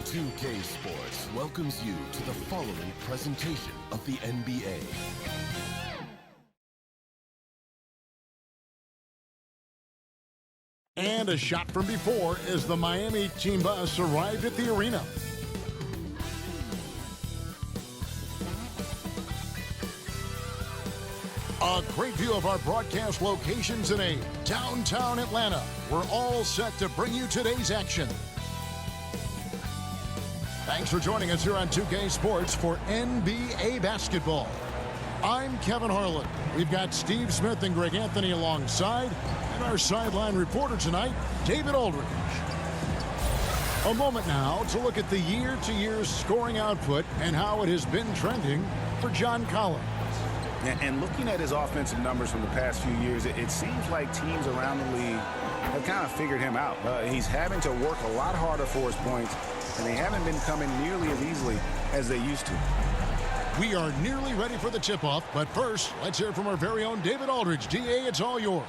2K Sports welcomes you to the following presentation of the NBA. And a shot from before as the Miami team bus arrived at the arena. A great view of our broadcast locations in downtown Atlanta. We're all set to bring you today's action. Thanks for joining us here on 2K Sports for NBA basketball. I'm Kevin Harlan. We've got Steve Smith and Greg Anthony alongside, and our sideline reporter tonight, David Aldridge. A moment now to look at the year-to-year scoring output and how it has been trending for John Collins. And looking at his offensive numbers from the past few years, it seems like teams around the league have kind of figured him out. He's having to work a lot harder for his points, and they haven't been coming nearly as easily as they used to. We are nearly ready for the tip-off, but first, let's hear from our very own David Aldridge. DA, it's all yours.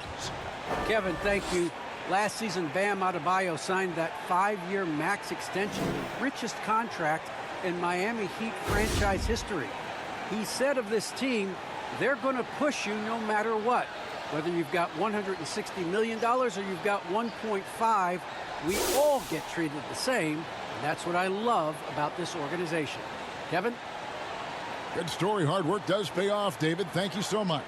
Kevin, thank you. Last season, Bam Adebayo signed that 5-year max extension, the richest contract in Miami Heat franchise history. He said of this team, they're going to push you no matter what. Whether you've got $160 million or you've got 1.5, we all get treated the same, and that's what I love about this organization. Kevin? Good story. Hard work does pay off, David. Thank you so much.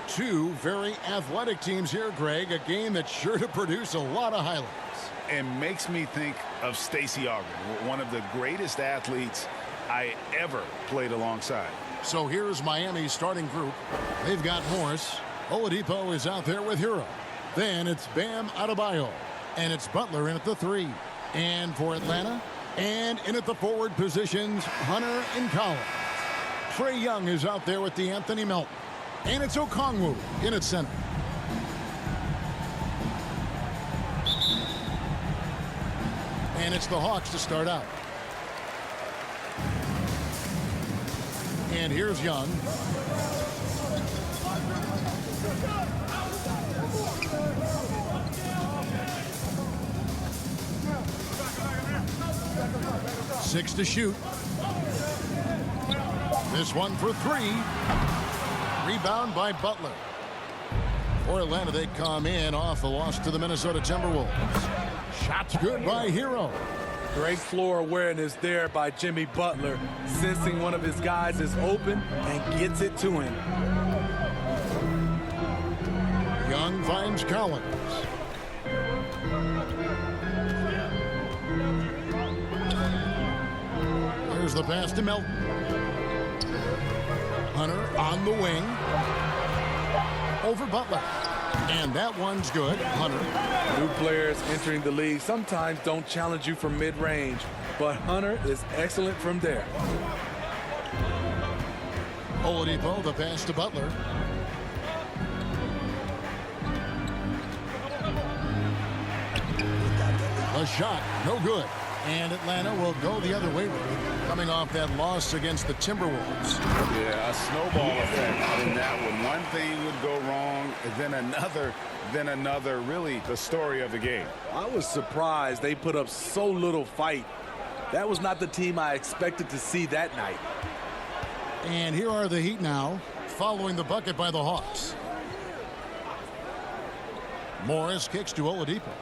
Two very athletic teams here, Greg. A game that's sure to produce a lot of highlights. And makes me think of Stacey Augmon, one of the greatest athletes I ever played alongside. So here's Miami's starting group. They've got Morris. Oladipo is out there with Hero. Then it's Bam Adebayo. And it's Butler in at the 3. And for Atlanta, and in at the forward positions, Hunter and Collins. Trae Young is out there with DeAnthony Melton. And it's Okongwu in at center. And it's the Hawks to start out. And here's Young. Six to shoot. This one for 3. Rebound by Butler. For Atlanta, they come in off a loss to the Minnesota Timberwolves. Shots good by Hero. Great floor awareness there by Jimmy Butler, sensing one of his guys is open and gets it to him. Young finds Collins. Here's the pass to Melton. Hunter on the wing. Over Butler. And that one's good. Hunter. New players entering the league sometimes don't challenge you from mid-range, but Hunter is excellent from there. Oladipo, the pass to Butler. A shot, no good. And Atlanta will go the other way, coming off that loss against the Timberwolves. Yeah, a snowball effect in that one. One thing would go wrong, and then another. Really the story of the game. I was surprised they put up so little fight. That was not the team I expected to see that night. And here are the Heat now, following the bucket by the Hawks. Morris kicks to Oladipo.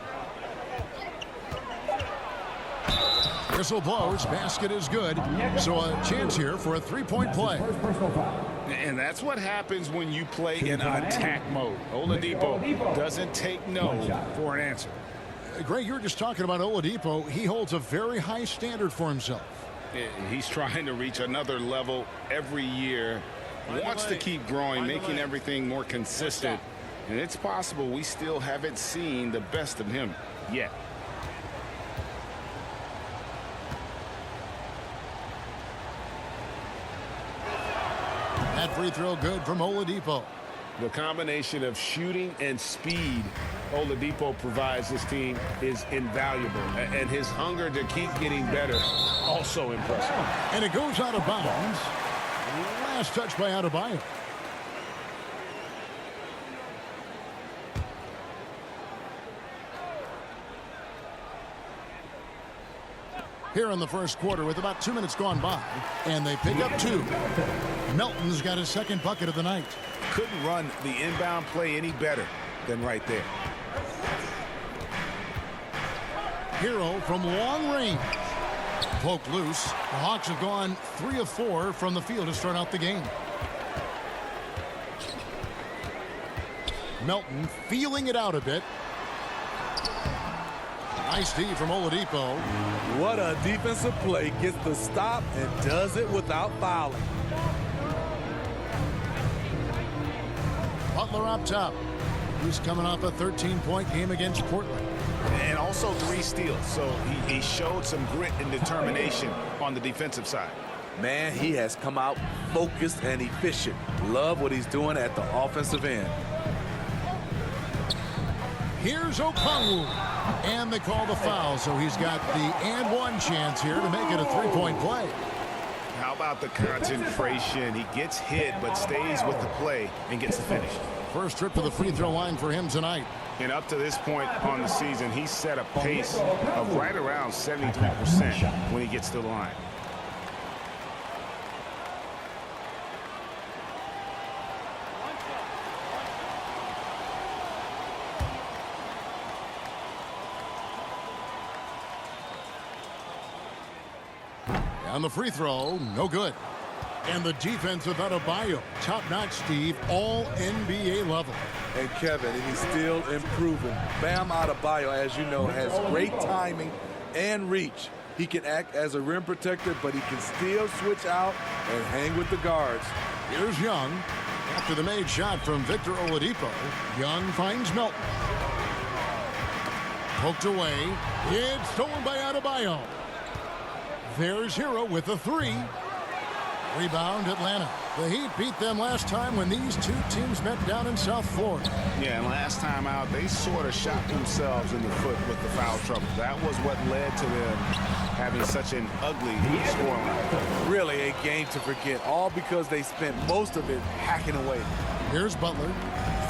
Whistle blows, basket is good. So a chance here for a three-point play. And that's what happens when you play in attack mode. Oladipo doesn't take no for an answer. Greg, you were just talking about Oladipo. He holds a very high standard for himself. He's trying to reach another level every year. Wants to keep growing, making everything more consistent. And it's possible we still haven't seen the best of him yet. That free throw good from Oladipo. The combination of shooting and speed Oladipo provides this team is invaluable. And his hunger to keep getting better, also impressive. And it goes out of bounds. Last touch by Adebayo. here in the first quarter with about 2 minutes gone by, and they pick up 2. Melton's got his second bucket of the night. Couldn't run the inbound play any better than right there. Hero from long range. Poked loose. The Hawks have gone 3 of 4 from the field to start out the game. Melton feeling it out a bit. Nice D from Oladipo. What a defensive play. Gets the stop and does it without fouling. Butler up top. He's coming off a 13-point game against Portland. And also 3 steals, so he showed some grit and determination on the defensive side. Man, he has come out focused and efficient. Love what he's doing at the offensive end. Here's Okongwu. And they call the foul, so he's got the and one chance here to make it a 3-point play. How about the concentration? He gets hit but stays with the play and gets the finish. First trip to the free throw line for him tonight. And up to this point on the season, he's set a pace of right around 73% when he gets to the line. On the free throw, no good. And the defense of Adebayo, top-notch, Steve, all NBA level. And Kevin, and he's still improving. Bam Adebayo, as you know, has great timing and reach. He can act as a rim protector, but he can still switch out and hang with the guards. Here's Young. After the made shot from Victor Oladipo, Young finds Melton. Poked away. It's stolen by Adebayo. There's Hero with a 3. Rebound Atlanta. The Heat beat them last time when these two teams met down in South Florida. Yeah, and last time out, they sort of shot themselves in the foot with the foul trouble. That was what led to them having such an ugly scoreline. Really a game to forget, all because they spent most of it hacking away. Here's Butler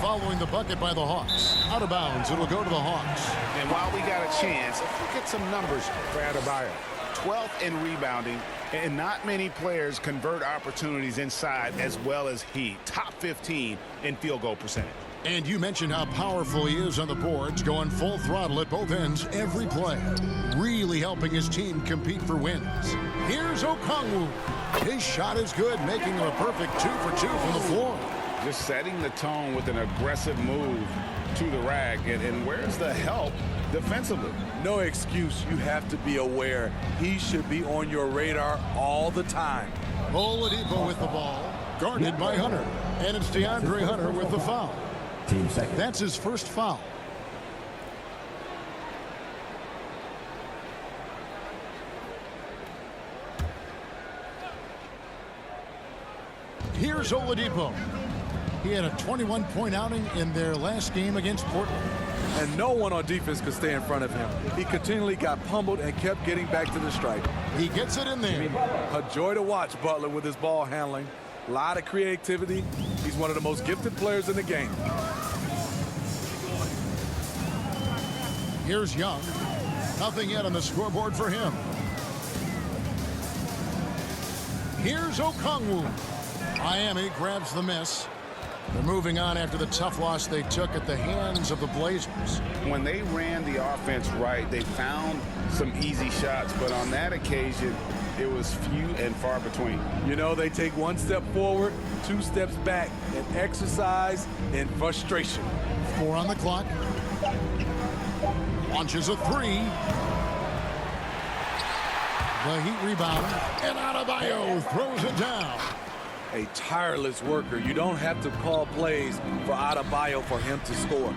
following the bucket by the Hawks. Out of bounds, it'll go to the Hawks. And while we got a chance, let's look at some numbers for Adebayo. 12th in rebounding, and not many players convert opportunities inside as well as he. Top 15 in field goal percentage. And you mentioned how powerful he is on the boards, going full throttle at both ends every play. Really helping his team compete for wins. Here's Okongwu. His shot is good, making him a perfect 2 for 2 from the floor. Just setting the tone with an aggressive move to the rack. And where's the help defensively? No excuse. You have to be aware. He should be on your radar all the time. Oladipo with the ball, guarded by Hunter. And it's Deandre Hunter with the foul. Team second. That's his first foul. Here's Oladipo. He had a 21-point outing in their last game against Portland. And no one on defense could stay in front of him. He continually got pummeled and kept getting back to the stripe. He gets it in there. A joy to watch Butler with his ball handling. A lot of creativity. He's one of the most gifted players in the game. Here's Young. Nothing yet on the scoreboard for him. Here's Okongwu. Miami grabs the miss. They're moving on after the tough loss they took at the hands of the Blazers. When they ran the offense right, they found some easy shots, but on that occasion, it was few and far between. You know, they take 1 step forward, 2 steps back, and exercise in frustration. 4 on the clock. Launches a 3. The Heat rebound, and Adebayo throws it down. A tireless worker. You don't have to call plays for Adebayo for him to score.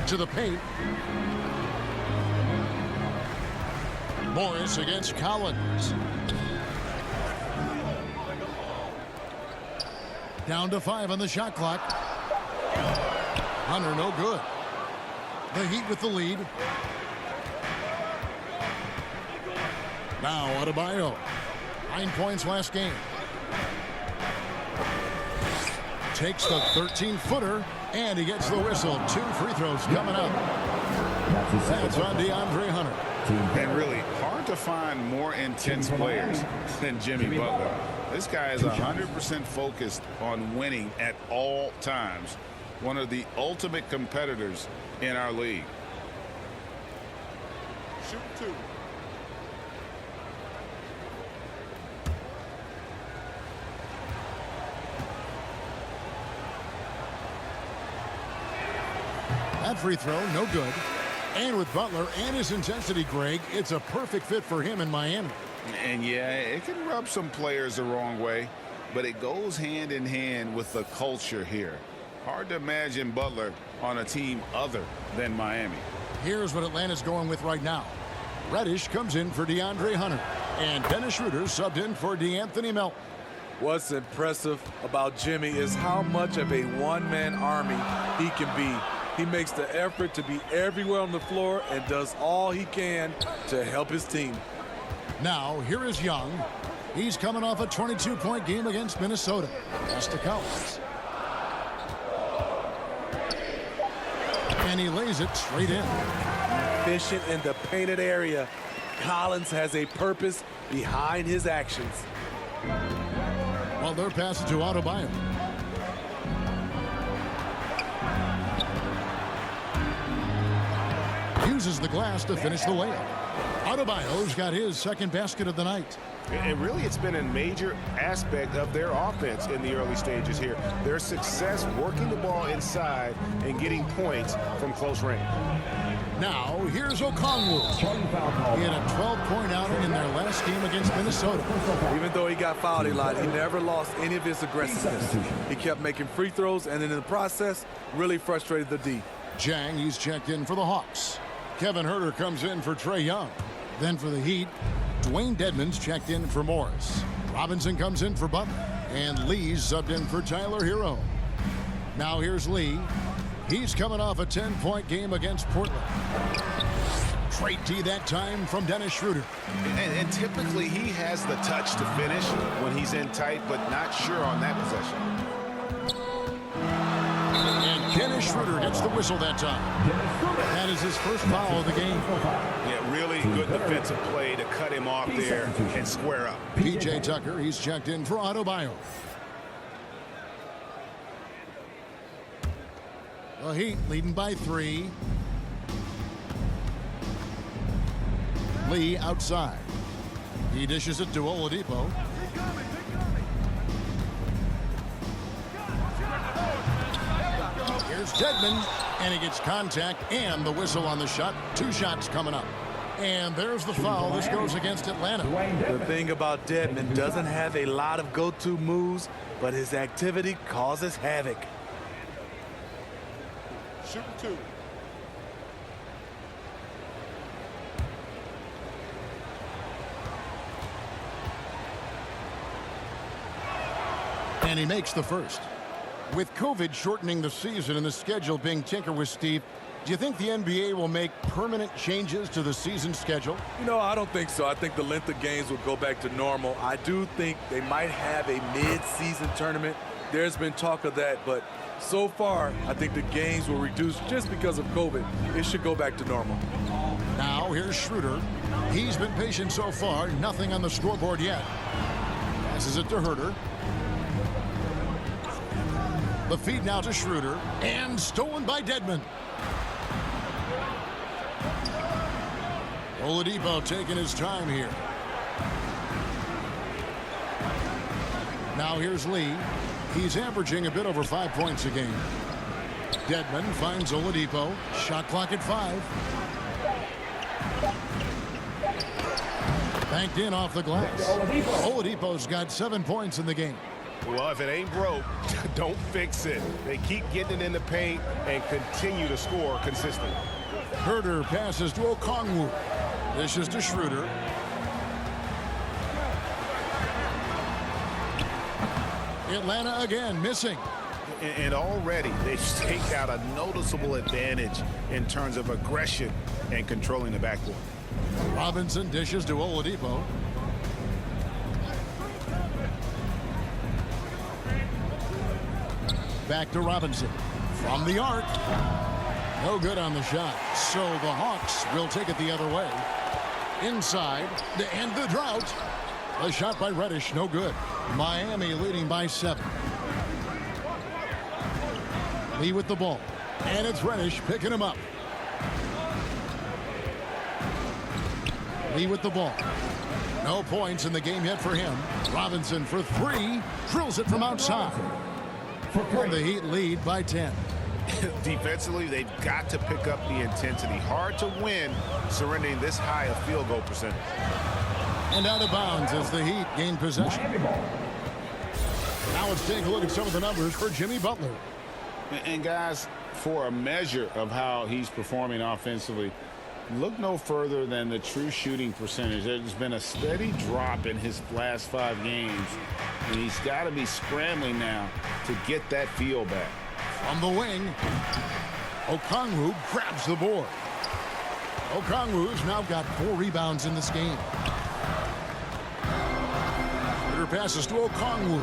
To the paint. Morris against Collins. Down to 5 on the shot clock. Hunter no good. The Heat with the lead. Now Adebayo. 9 points last game. Takes the 13-footer, and he gets the whistle. 2 free throws coming up. That's on Deandre Hunter. And really, to find more intense players than Jimmy Butler. This guy is 100% focused on winning at all times. One of the ultimate competitors in our league. Shoot two. That free throw, no good. And with Butler and his intensity, Greg, it's a perfect fit for him in Miami. And yeah, it can rub some players the wrong way, but it goes hand in hand with the culture here. Hard to imagine Butler on a team other than Miami. Here's what Atlanta's going with right now. Reddish comes in for Deandre Hunter, and Dennis Schroeder subbed in for D'Anthony Melton. What's impressive about Jimmy is how much of a one-man army he can be. He makes the effort to be everywhere on the floor and does all he can to help his team. Now, here is Young. He's coming off a 22-point game against Minnesota. Pass to Collins. And he lays it straight in. Efficient in the painted area. Collins has a purpose behind his actions. Well, they're passing to Adebayo. Uses the glass to finish the layup. Adebayo's got his second basket of the night. And really, it's been a major aspect of their offense in the early stages here. Their success working the ball inside and getting points from close range. Now, here's Okongwu. He had a 12-point outing in their last game against Minnesota. Even though he got fouled a lot, he never lost any of his aggressiveness. He kept making free throws, and in the process, really frustrated the D. Jang, he's checked in for the Hawks. Kevin Huerter comes in for Trae Young. Then for the Heat, Dwayne Dedmon's checked in for Morris. Robinson comes in for Butler. And Lee's subbed in for Tyler Hero. Now here's Lee. He's coming off a 10-point game against Portland. Straight D that time from Dennis Schroeder. And typically he has the touch to finish when he's in tight, but not sure on that possession. And Dennis Schroeder gets the whistle that time. That is his first foul of the game. Yeah, really good defensive play to cut him off there and square up. P.J. Tucker, he's checked in for Adebayo. The Heat leading by 3. Lee outside. He dishes it to Oladipo. Here's Dedmon, and he gets contact and the whistle on the shot. 2 shots coming up. And there's the foul. This goes against Atlanta. The thing about Dedmon, doesn't have a lot of go-to moves, but his activity causes havoc. Shoot 2. And he makes the first. With COVID shortening the season and the schedule being tinkered with, Steve, do you think the NBA will make permanent changes to the season schedule? You know, I don't think so. I think the length of games will go back to normal. I do think they might have a mid-season tournament. There's been talk of that, but so far, I think the games will reduce just because of COVID. It should go back to normal. Now, here's Schroeder. He's been patient so far. Nothing on the scoreboard yet. Passes it to Huerter. The feed now to Schroeder. And stolen by Dedmon. Oladipo taking his time here. Now here's Lee. He's averaging a bit over 5 points a game. Dedmon finds Oladipo. Shot clock at 5. Banked in off the glass. Oladipo's got 7 points in the game. Well, if it ain't broke, don't fix it. They keep getting it in the paint and continue to score consistently. Huerter passes to Okongwu. This is to Schroeder. Atlanta again missing. And already they've staked out a noticeable advantage in terms of aggression and controlling the backcourt. Robinson dishes to Oladipo. Back to Robinson. From the arc. No good on the shot. So the Hawks will take it the other way. inside to end the drought. A shot by Reddish, no good. Miami leading by 7. Lee with the ball. And it's Reddish picking him up. Lee with the ball. No points in the game yet for him. Robinson for 3. Drills it from outside. And the Heat lead by 10. Defensively, they've got to pick up the intensity. Hard to win surrendering this high a field goal percentage. And out of bounds as the Heat gain possession. Now let's take a look at some of the numbers for Jimmy Butler. And guys, for a measure of how he's performing offensively, look no further than the true shooting percentage. There's been a steady drop in his last 5 games, and he's got to be scrambling now to get that feel back. From the wing, Okongwu grabs the board. Okongwu's now got 4 rebounds in this game. Ritter passes to Okongwu.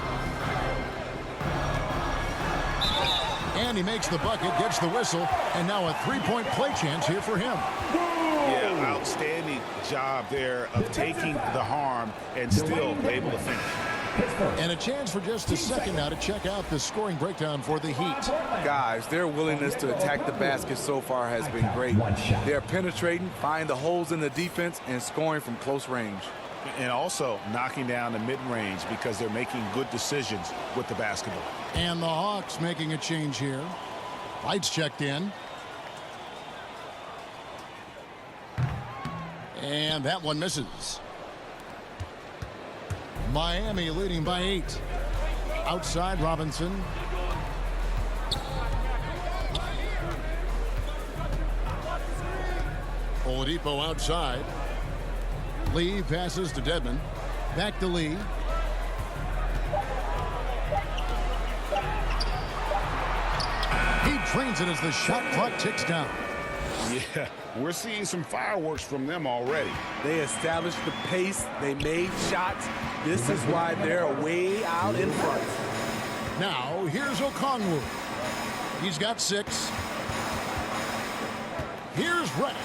And he makes the bucket, gets the whistle, and now a 3-point play chance here for him. Yeah, outstanding job there of taking the harm and still able to finish. And a chance for just a second now to check out the scoring breakdown for the Heat. Guys, their willingness to attack the basket so far has been great. They're penetrating, finding the holes in the defense, and scoring from close range. And also knocking down the mid-range because they're making good decisions with the basketball. And the Hawks making a change here. Lights checked in. And that one misses. Miami leading by 8. Outside, Robinson. Oladipo outside. Lee passes to Dedmon. Back to Lee. He drains it as the shot clock ticks down. Yeah, we're seeing some fireworks from them already. They established the pace. They made shots. This is why they're way out in front. Now, here's Okongwu. He's got 6. Here's Reddish.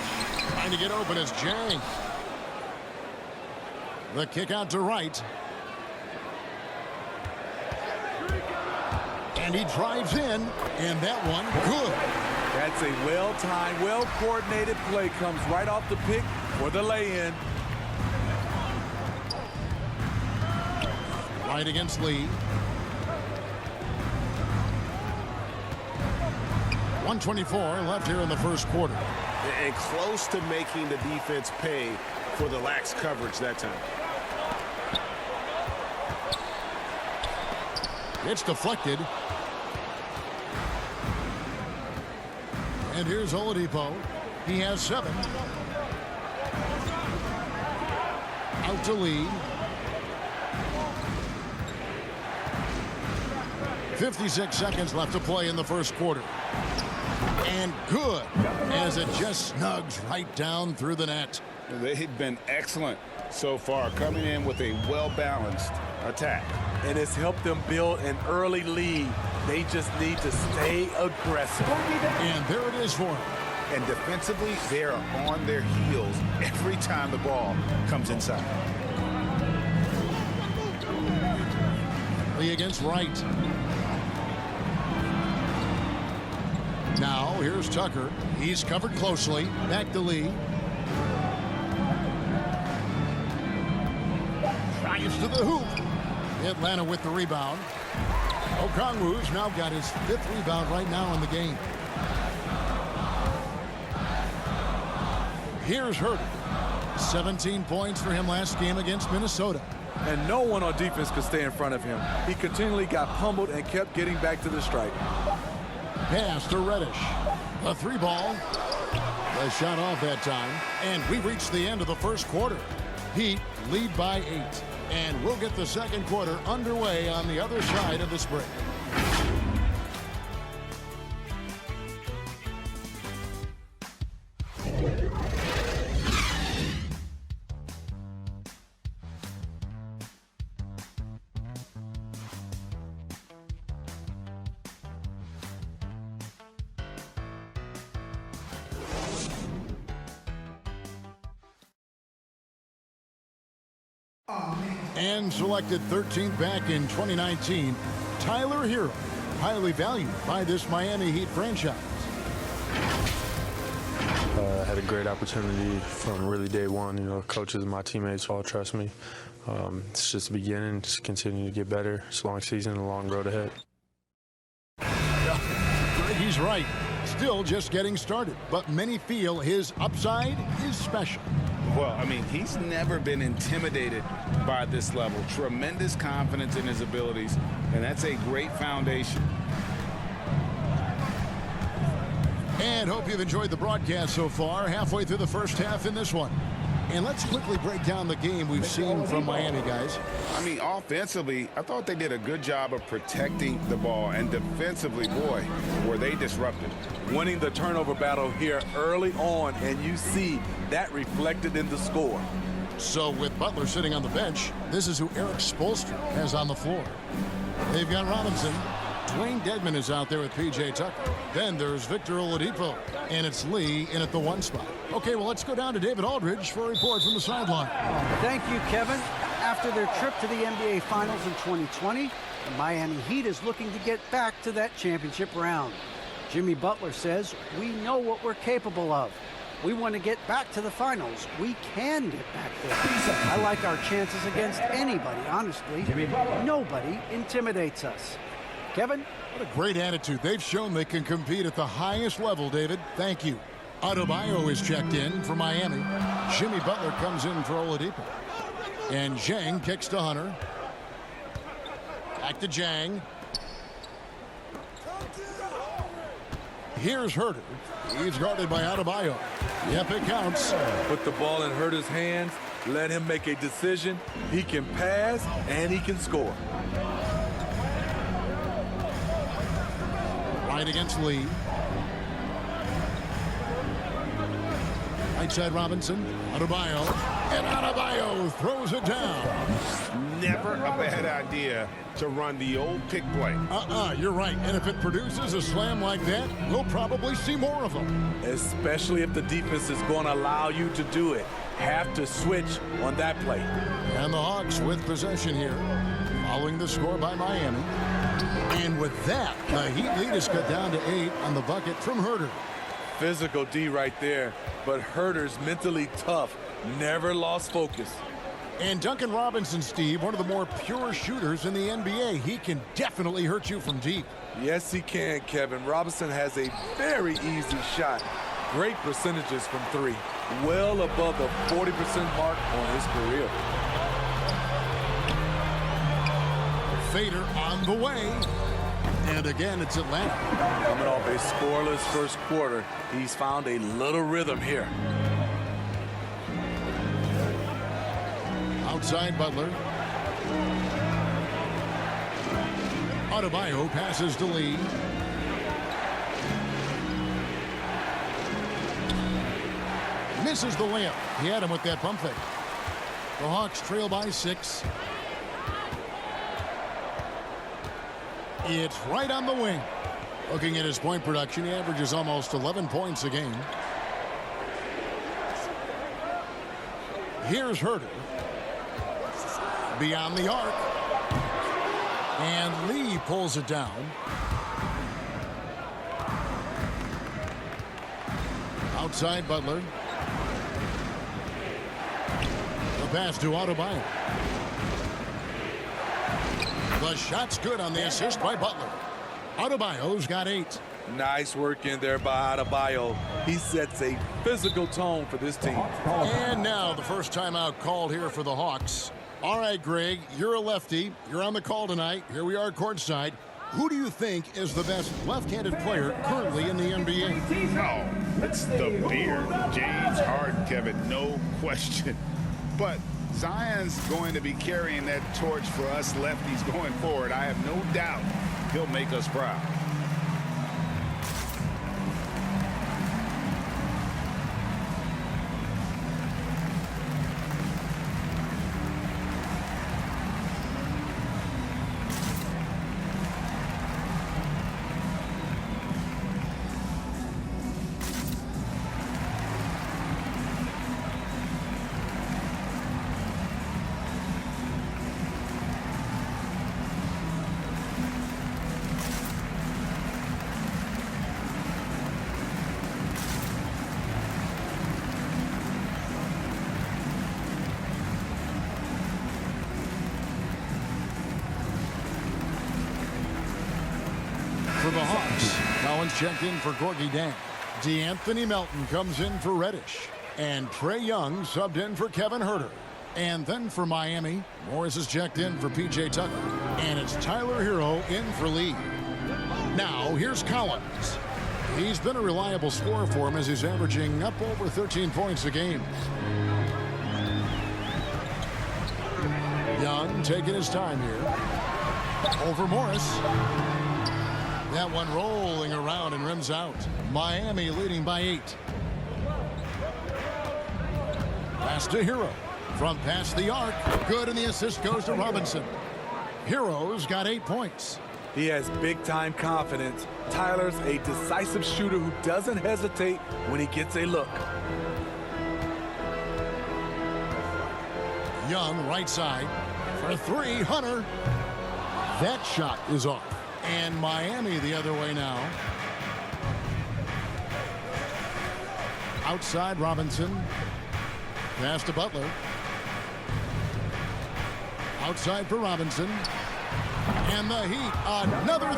Trying to get open as Jang. The kick out to Wright. And he drives in, and that one good. That's a well-timed, well-coordinated play. Comes right off the pick for the lay-in. Right against Lee. 1:24 left here in the first quarter. And close to making the defense pay for the lax coverage that time. It's deflected. And here's Oladipo. He has 7. Out to Lee. 56 seconds left to play in the first quarter. And good, as it just snugs right down through the net. They've been excellent so far, coming in with a well-balanced attack. And it's helped them build an early lead. They just need to stay aggressive. And there it is for them. And defensively, they are on their heels every time the ball comes inside. Lee against Wright. Now, here's Tucker. He's covered closely. Back to Lee. Drives to the hoop. Atlanta with the rebound. Okongwu's now got his 5th rebound right now in the game. Here's Herter. 17 points for him last game against Minnesota. And no one on defense could stay in front of him. He continually got pummeled and kept getting back to the stripe. Pass to Reddish. A 3-ball. The shot off that time. And we reached the end of the first quarter. Heat lead by 8. And we'll get the second quarter underway on the other side of this break. And selected 13th back in 2019, Tyler Hero, highly valued by this Miami Heat franchise. I had a great opportunity from really day one. You know, coaches and my teammates all trust me. It's just the beginning, just continue to get better. It's a long season, a long road ahead. He's right. Still just getting started, but many feel his upside is special. Well, I mean, he's never been intimidated by this level. Tremendous confidence in his abilities, and that's a great foundation. And hope you've enjoyed the broadcast so far. Halfway through the first half in this one. And let's quickly break down the game we've seen from Miami, guys. I mean, offensively, I thought they did a good job of protecting the ball. And defensively, boy, were they disrupted. Winning the turnover battle here early on, and you see that reflected in the score. So with Butler sitting on the bench, this is who Eric Spoelstra has on the floor. They've got Robinson. Dwayne Dedmon is out there with P.J. Tucker. Then there's Victor Oladipo. And it's Lee in at the 1 spot. Okay, well, let's go down to David Aldridge for a report from the sideline. Thank you, Kevin. After their trip to the NBA Finals in 2020, the Miami Heat is looking to get back to that championship round. Jimmy Butler says, we know what we're capable of. We want to get back to the finals. We can get back there. I like our chances against anybody, honestly. Nobody intimidates us. Kevin? What a great attitude. They've shown they can compete at the highest level, David. Thank you. Adebayo is checked in for Miami. Jimmy Butler comes in for Oladipo. And Zhang kicks to Hunter. Back to Zhang. Here's Herter. He's guarded by Adebayo. Yep, it counts. Put the ball in Herter's hands. Let him make a decision. He can pass and he can score. Right against Lee. Right side Robinson. Adebayo. And Adebayo throws it down. Never a bad idea to run the old pick play. You're right. And if it produces a slam like that, we'll probably see more of them. Especially if the defense is going to allow you to do it. Have to switch on that play. And the Hawks with possession here, following the score by Miami. And with that, the Heat lead is cut down to 8 on the bucket from Herter. Physical D right there, but Herter's mentally tough, never lost focus. And Duncan Robinson, Steve, one of the more pure shooters in the NBA. He can definitely hurt you from deep. Yes, he can, Kevin. Robinson has a very easy shot. Great percentages from 3. Well above the 40% mark on his career. Fader on the way. And again, it's Atlanta. Coming off a scoreless first quarter, he's found a little rhythm here. Outside Butler. Adebayo passes to Lee. Misses the layup. He had him with that pump fake. The Hawks trail by 6. It's right on the wing. Looking at his point production, he averages almost 11 points a game. Here's Herter. Beyond the arc. And Lee pulls it down. Outside Butler. The pass to Adebayo. The shot's good on the assist by Butler. Adebayo's got 8. Nice work in there by Adebayo. He sets a physical tone for this team. And now the first timeout called here for the Hawks. All right, Greg, you're a lefty. You're on the call tonight. Here we are courtside. Who do you think is the best left-handed player currently in the NBA? Oh, it's the beard. James Harden, Kevin, no question. But Zion's going to be carrying that torch for us lefties going forward. I have no doubt he'll make us proud. Collins checked in for Gorgie Dan. De'Anthony Melton comes in for Reddish. And Trae Young subbed in for Kevin Huerter. And then for Miami, Morris is checked in for P.J. Tucker. And it's Tyler Hero in for Lee. Now, here's Collins. He's been a reliable scorer for him as he's averaging up over 13 points a game. Young taking his time here. Over Morris. That one rolling around and rims out. Miami leading by 8. Pass to Hero. From past the arc. Good, and the assist goes to Robinson. Hero's got 8 points. He has big-time confidence. Tyler's a decisive shooter who doesn't hesitate when he gets a look. Young, right side. For 3, Hunter. That shot is off. And Miami the other way now. Outside Robinson. Pass to Butler. Outside for Robinson. And the Heat, another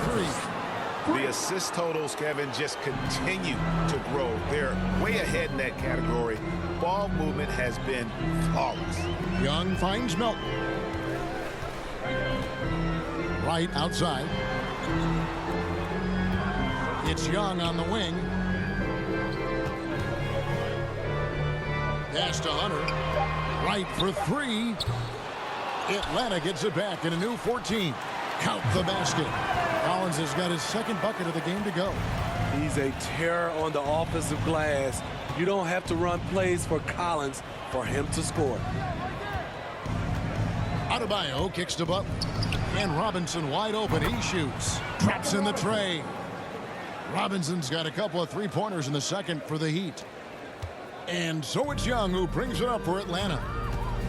3. The assist totals, Kevin, just continue to grow. They're way ahead in that category. Ball movement has been flawless. Young finds Melton. Right outside. It's Young on the wing. Pass to Hunter. Right for 3. Atlanta gets it back in a new 14. Count the basket. Collins has got his second bucket of the game to go. He's a terror on the offensive glass. You don't have to run plays for Collins for him to score. Adebayo kicks to Butler. And Robinson wide open. He shoots. Drops in the tray. Robinson's got a couple of three-pointers in the second for the Heat. And so it's Young who brings it up for Atlanta.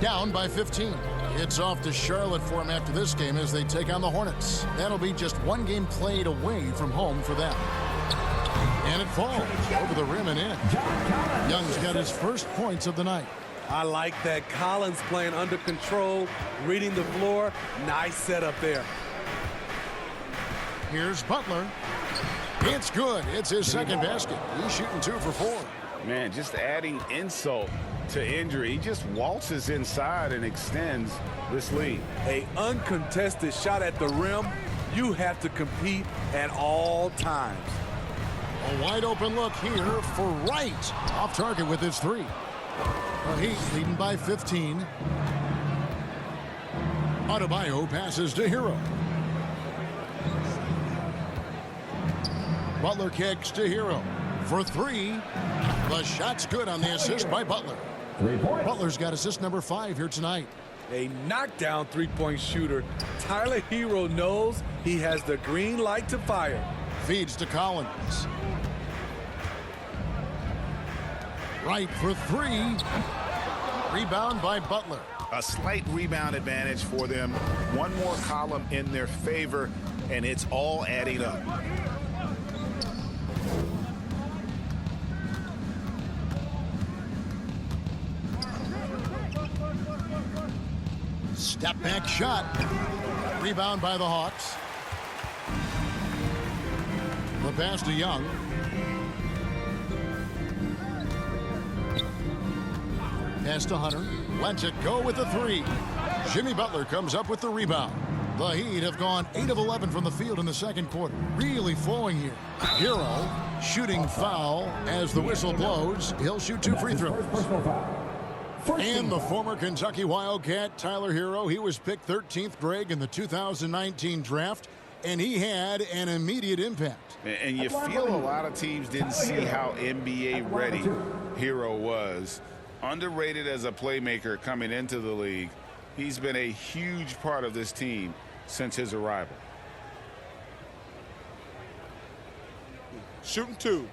Down by 15. It's off to Charlotte for him after this game as they take on the Hornets. That'll be just one game played away from home for them. And it falls over the rim and in. Young's got his first points of the night. I like that. Collins playing under control, reading the floor. Nice setup there. Here's Butler. It's good. It's his second basket. He's shooting 2 for 4. Man, just adding insult to injury. He just waltzes inside and extends this lead. A uncontested shot at the rim. You have to compete at all times. A wide open look here for Wright. Off target with his 3. The Heat leading by 15. Adebayo passes to Hero. Butler kicks to Hero for 3. The shot's good on the assist by Butler. Butler's got assist number 5 here tonight. A knockdown three-point shooter. Tyler Hero knows he has the green light to fire. Feeds to Collins. Right for 3. Rebound by Butler. A slight rebound advantage for them. One more column in their favor, and it's all adding up. Step back shot. Rebound by the Hawks. The pass to Young. Pass to Hunter. Lets it go with the 3. Jimmy Butler comes up with the rebound. The Heat have gone 8 of 11 from the field in the second quarter. Really flowing here. Hero shooting foul as the whistle blows. He'll shoot 2 free throws. And the former Kentucky Wildcat, Tyler Hero, he was picked 13th, Greg, in the 2019 draft, and he had an immediate impact. And you feel a lot of teams didn't see how NBA ready Hero was. Underrated as a playmaker coming into the league. He's been a huge part of this team since his arrival. Shooting 2.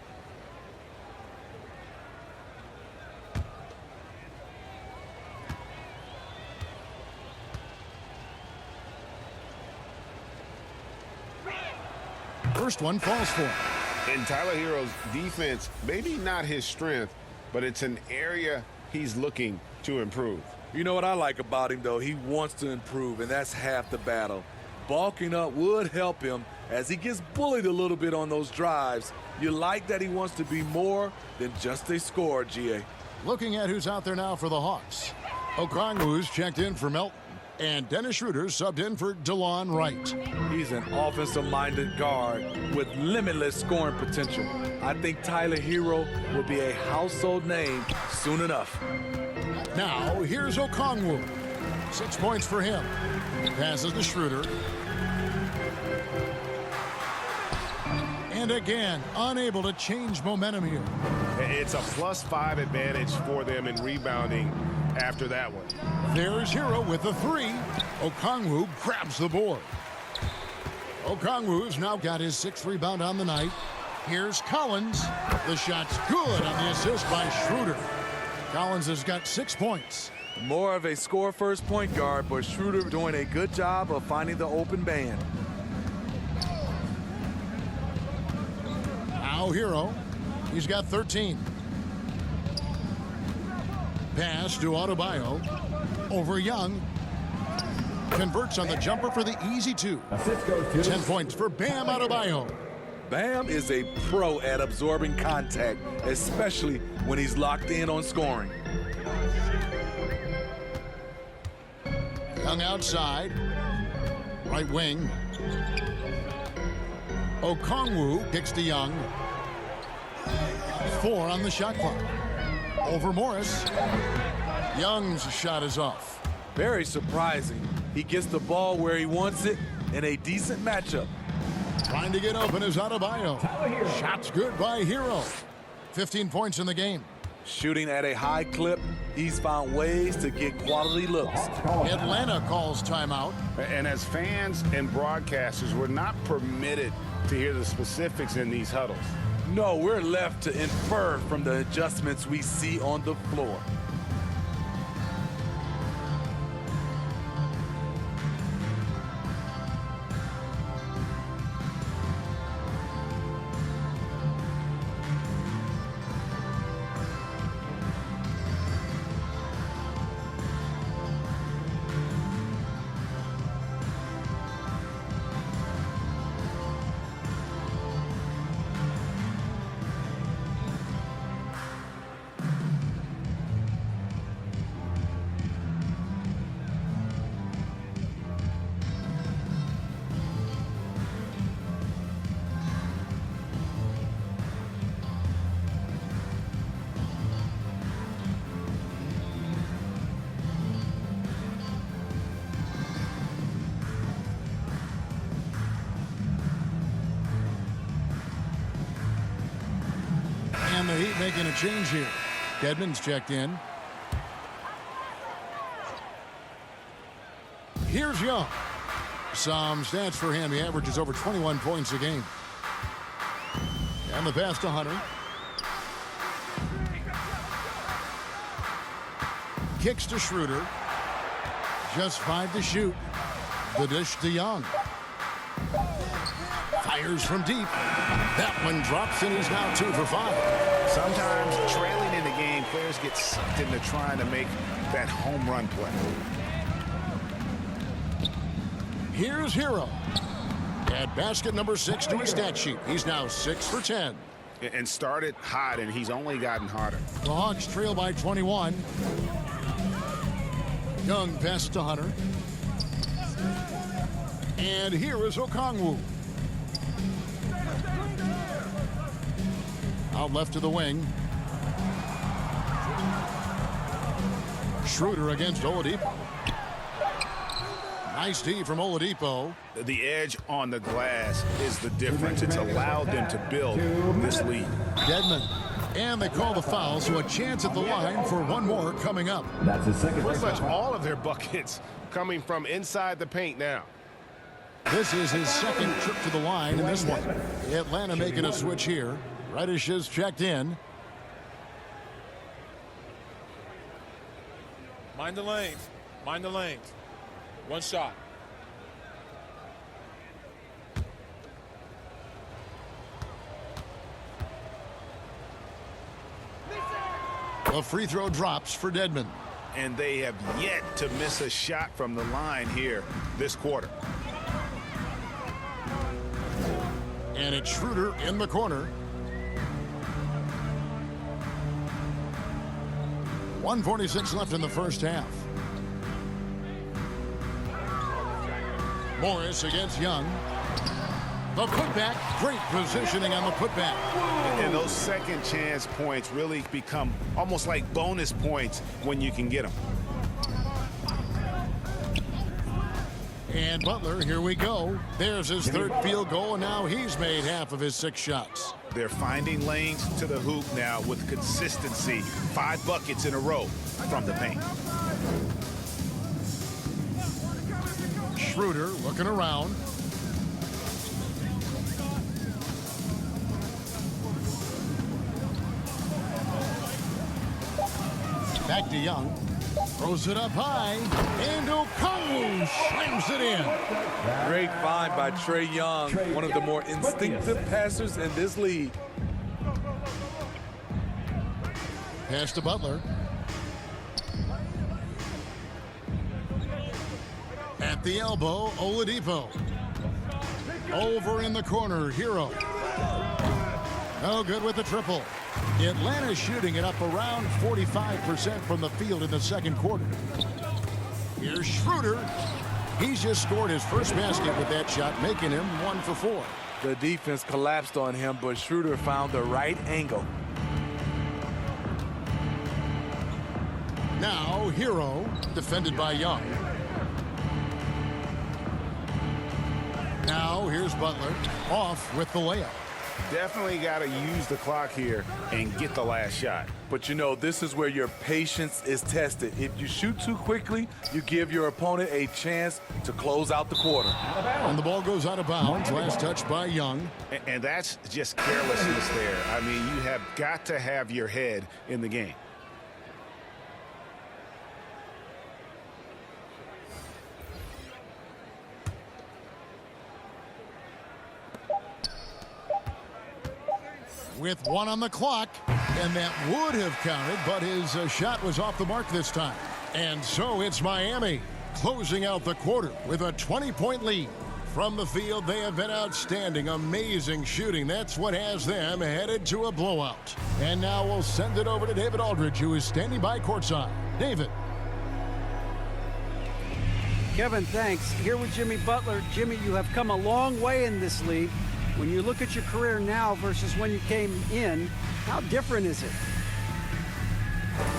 First one falls for him. And Tyler Hero's defense, maybe not his strength, but it's an area he's looking to improve. You know what I like about him, though? He wants to improve, and that's half the battle. Bulking up would help him as he gets bullied a little bit on those drives. You like that he wants to be more than just a scorer, GA. Looking at who's out there now for the Hawks. Okongwu's checked in for Melton, and Dennis Schroeder subbed in for DeLon Wright. He's an offensive-minded guard with limitless scoring potential. I think Tyler Hero will be a household name soon enough. Now, here's Okongwu. 6 points for him. Passes to Schroeder. And again, unable to change momentum here. It's a +5 advantage for them in rebounding after that one. There's Hero with the 3. Okongwu grabs the board. Okongwu's now got his 6th rebound on the night. Here's Collins. The shot's good on the assist by Schroeder. Collins has got 6 points. More of a score-first point guard, but Schroeder doing a good job of finding the open man. Now Hero. He's got 13. Pass to Adebayo. Over Young. Converts on the jumper for the easy 2. 10 points for Bam Adebayo. Bam is a pro at absorbing contact, especially when he's locked in on scoring. Young outside. Right wing. Okongwu kicks to Young. 4 on the shot clock. Over Morris. Young's shot is off. Very surprising. He gets the ball where he wants it in a decent matchup. Trying to get open is Adebayo. Shot's good by Hero. 15 points in the game. Shooting at a high clip, he's found ways to get quality looks. Atlanta calls timeout. And as fans and broadcasters, we're not permitted to hear the specifics in these huddles. No, we're left to infer from the adjustments we see on the floor. And the Heat making a change here. Dedmon's checked in. Here's Young. Some stats for him. He averages over 21 points a game. And the pass to Hunter. Kicks to Schroeder. Just 5 to shoot. The dish to Young. Fires from deep. That one drops, and he's now 2 for 5. Sometimes trailing in the game, players get sucked into trying to make that home run play. Here's Hero. Add basket number 6 to his stat sheet. He's now 6 for 10. And started hot, and he's only gotten harder. The Hawks trail by 21. Young passes to Hunter. And here is Okongwu. Out left to the wing. Schroeder against Oladipo. Nice D from Oladipo. The edge on the glass is the difference. It's allowed them to build this lead. Dedmon. And they call the foul, so a chance at the line for one more coming up. That's his second. Pretty much all of their buckets coming from inside the paint now. This is his second trip to the line in this one. Atlanta making a switch here. Reddish is checked in. Mind the lanes. Mind the lanes. One shot. A free throw drops for Dedmon. And they have yet to miss a shot from the line here this quarter. And it's Schroeder in the corner. 1:46 left in the first half. Morris against Young. The putback, great positioning on the putback. And those second chance points really become almost like bonus points when you can get them. And Butler, here we go. There's his third field goal, and now he's made half of his 6 shots. They're finding lanes to the hoop now with consistency. 5 buckets in a row from the paint. Schroeder looking around. Back to Young. Throws it up high. And Okongwu slams it in. Great find by Trae Young, one of the more instinctive passers in this league. Pass to Butler. At the elbow, Oladipo. Over in the corner, Hero. No good with the triple. Atlanta shooting it up around 45% from the field in the second quarter. Here's Schroeder. He's just scored his first basket with that shot, making him 1 for 4. The defense collapsed on him, but Schroeder found the right angle. Now, Hero, defended by Young. Now, here's Butler, off with the layup. Definitely got to use the clock here and get the last shot. But you know, this is where your patience is tested. If you shoot too quickly, you give your opponent a chance to close out the quarter. And the ball goes out of bounds. Last touch by Young. And that's just carelessness there. I mean, you have got to have your head in the game. With 1 on the clock, and that would have counted, but his shot was off the mark this time. And so it's Miami closing out the quarter with a 20-point lead. From the field, they have been outstanding, amazing shooting. That's what has them headed to a blowout. And now we'll send it over to David Aldridge, who is standing by courtside. David. Kevin, thanks. Here with Jimmy Butler. Jimmy, you have come a long way in this league. When you look at your career now versus when you came in, how different is it?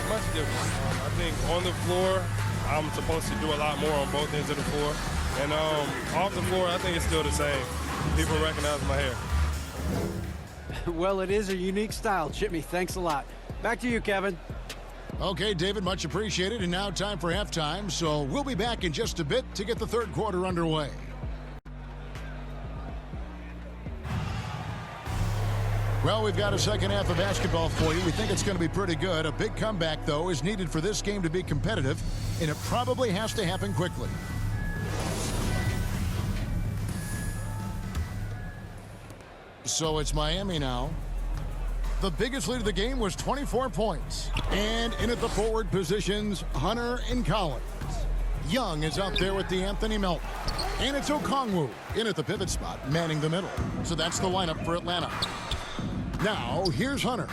Much different. I think on the floor, I'm supposed to do a lot more on both ends of the floor. And off the floor, I think it's still the same. People recognize my hair. Well, it is a unique style, Jimmy. Thanks a lot. Back to you, Kevin. Okay, David, much appreciated. And now time for halftime. So we'll be back in just a bit to get the third quarter underway. Well, we've got a second half of basketball for you. We think it's going to be pretty good. A big comeback, though, is needed for this game to be competitive, and it probably has to happen quickly. So it's Miami now. The biggest lead of the game was 24 points. And in at the forward positions, Hunter and Collins. Young is out there with De'Anthony Melton. And it's Okongwu in at the pivot spot, manning the middle. So that's the lineup for Atlanta. Now, here's Hunter.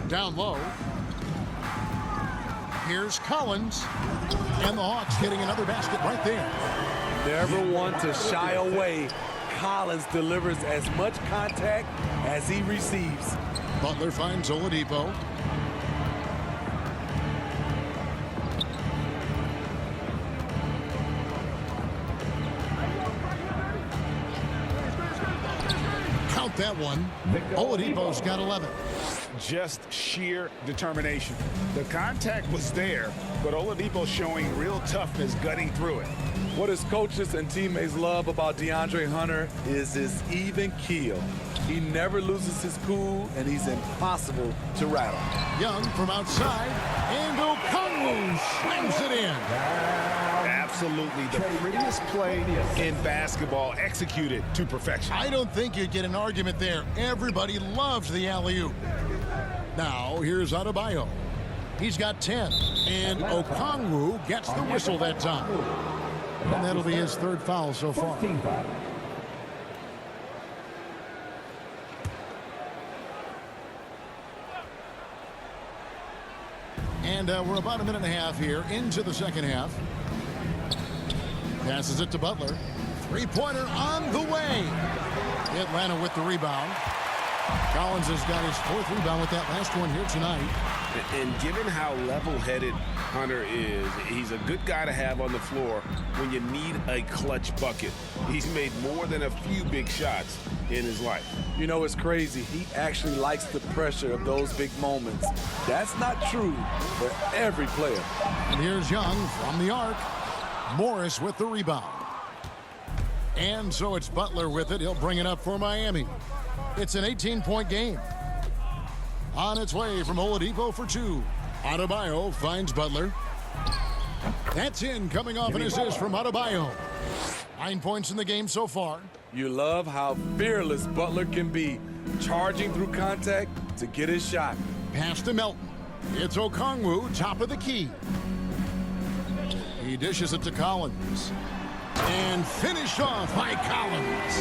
Down low. Here's Collins. And the Hawks getting another basket right there. Never one to shy away. Collins delivers as much contact as he receives. Butler finds Oladipo. Count that one. Oladipo's got 11. Just sheer determination. The contact was there, but Oladipo showing real toughness gutting through it. What his coaches and teammates love about Deandre Hunter is his even keel. He never loses his cool, and he's impossible to rattle. Young from outside, and Okongwu slams it in. Absolutely the prettiest play in basketball, executed to perfection. I don't think you'd get an argument there. Everybody loves the alley-oop. Now, here's Adebayo. He's got 10, and Okongwu gets the whistle that time. And that'll be his third foul so far. And we're about a minute and a half here into the second half. Passes it to Butler. Three-pointer on the way. Atlanta with the rebound. Collins has got his fourth rebound with that last one here tonight. And given how level-headed Hunter is, he's a good guy to have on the floor when you need a clutch bucket. He's made more than a few big shots in his life. You know, it's crazy. He actually likes the pressure of those big moments. That's not true for every player. And here's Young from the arc. Morris with the rebound. And so it's Butler with it. He'll bring it up for Miami. It's an 18-point game. On its way from Oladipo for two. Adebayo finds Butler. That's in, coming off an assist from Adebayo. 9 points in the game so far. You love how fearless Butler can be, charging through contact to get his shot. Pass to Melton. It's Okongwu, top of the key. He dishes it to Collins. And finished off by Collins.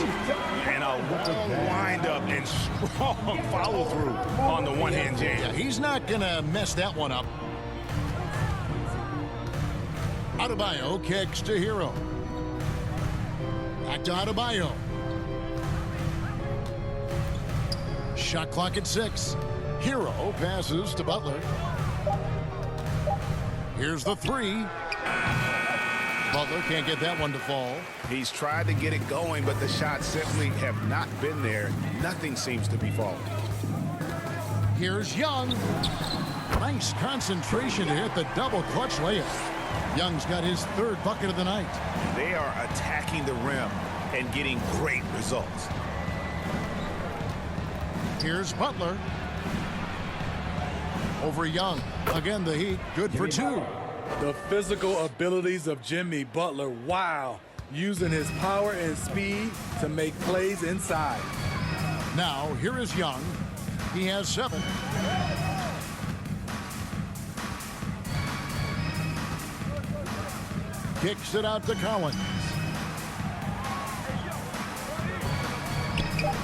And a long windup and strong follow-through on the one-hand jam. Yeah, he's not going to mess that one up. Adebayo kicks to Hero. Back to Adebayo. Shot clock at 6. Hero passes to Butler. Here's the three. Butler can't get that one to fall. He's tried to get it going, but the shots simply have not been there. Nothing seems to be falling. Here's Young. Nice concentration to hit the double clutch layup. Young's got his third bucket of the night. They are attacking the rim and getting great results. Here's Butler. Over Young. Again, the Heat good for two. The physical abilities of Jimmy Butler, wow. Using his power and speed to make plays inside. Now, here is Young. He has 7. Kicks it out to Collins.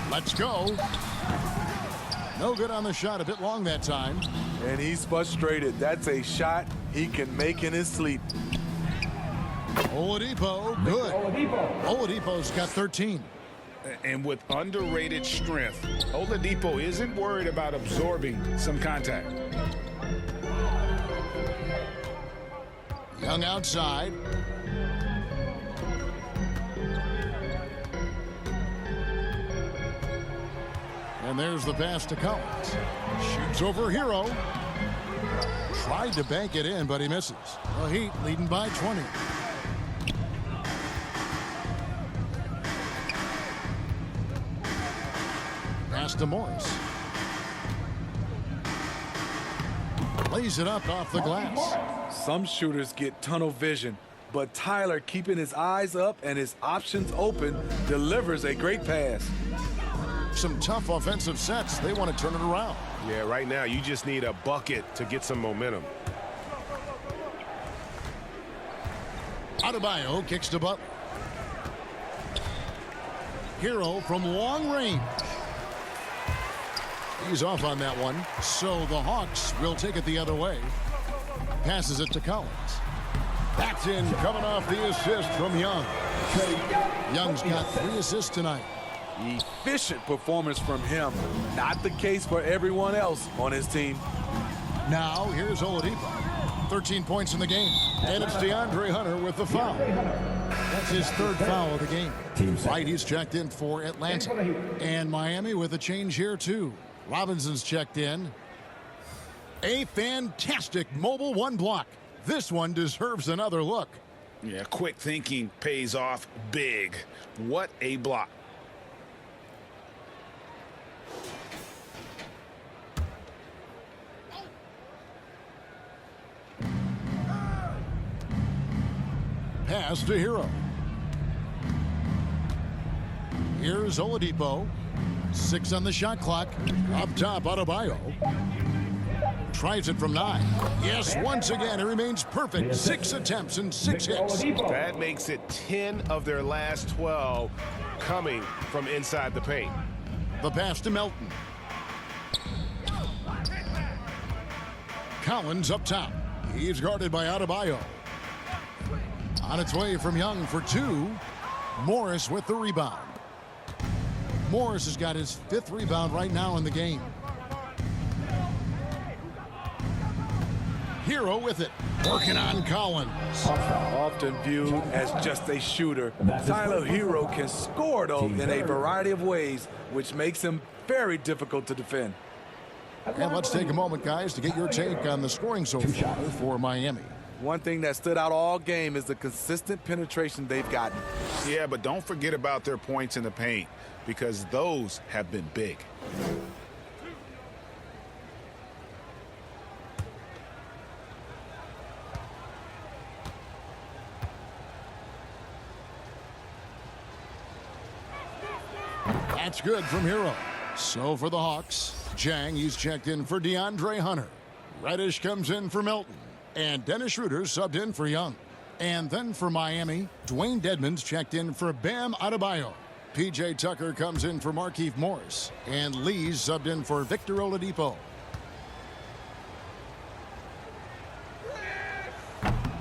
Let's go. No good on the shot. A bit long that time. And he's frustrated. That's a shot he can make in his sleep. Oladipo, good. Oladipo's got 13. And with underrated strength, Oladipo isn't worried about absorbing some contact. Young outside. And there's the pass to Collins. Shoots over Hero. Tried to bank it in, but he misses. The Heat leading by 20. Pass to Morris. Lays it up off the glass. Some shooters get tunnel vision, but Tyler, keeping his eyes up and his options open, delivers a great pass. Some tough offensive sets. They want to turn it around. Yeah, right now you just need a bucket to get some momentum. Adebayo kicks to Butler. Hero from long range. He's off on that one, so the Hawks will take it the other way. Passes it to Collins. That's in, coming off the assist from Young. Young's got 3 assists tonight. Efficient performance from him. Not the case for everyone else on his team. Now, here's Oladipo. 13 points in the game. And it's Deandre Hunter with the foul. That's his 3rd foul of the game. Right, he's checked in for Atlanta. And Miami with a change here, too. Robinson's checked in. A fantastic mobile 1 block. This one deserves another look. Yeah, quick thinking pays off big. What a block. Pass to Hero. Here's Oladipo. 6 on the shot clock. Up top, Adebayo. Tries it from 9. Yes, once again, it remains perfect. 6 attempts and 6 hits. That makes it 10 of their last 12 coming from inside the paint. The pass to Melton. Collins up top. He's guarded by Adebayo. On its way from Young for two. Morris with the rebound. Morris has got his 5th rebound right now in the game. Hero with it. Working on Collins. Often viewed as just a shooter, Tyler Hero can score, though, in a variety of ways, which makes him very difficult to defend. And let's take a moment, guys, to get your take on the scoring so far for Miami. One thing that stood out all game is the consistent penetration they've gotten. Yeah, but don't forget about their points in the paint, because those have been big. That's good from Hero. So for the Hawks, Jang, he's checked in for Deandre Hunter. Reddish comes in for Melton. And Dennis Schroeder subbed in for Young. And then for Miami, Dwayne Dedmon's checked in for Bam Adebayo. P.J. Tucker comes in for Markieff Morris. And Lee's subbed in for Victor Oladipo.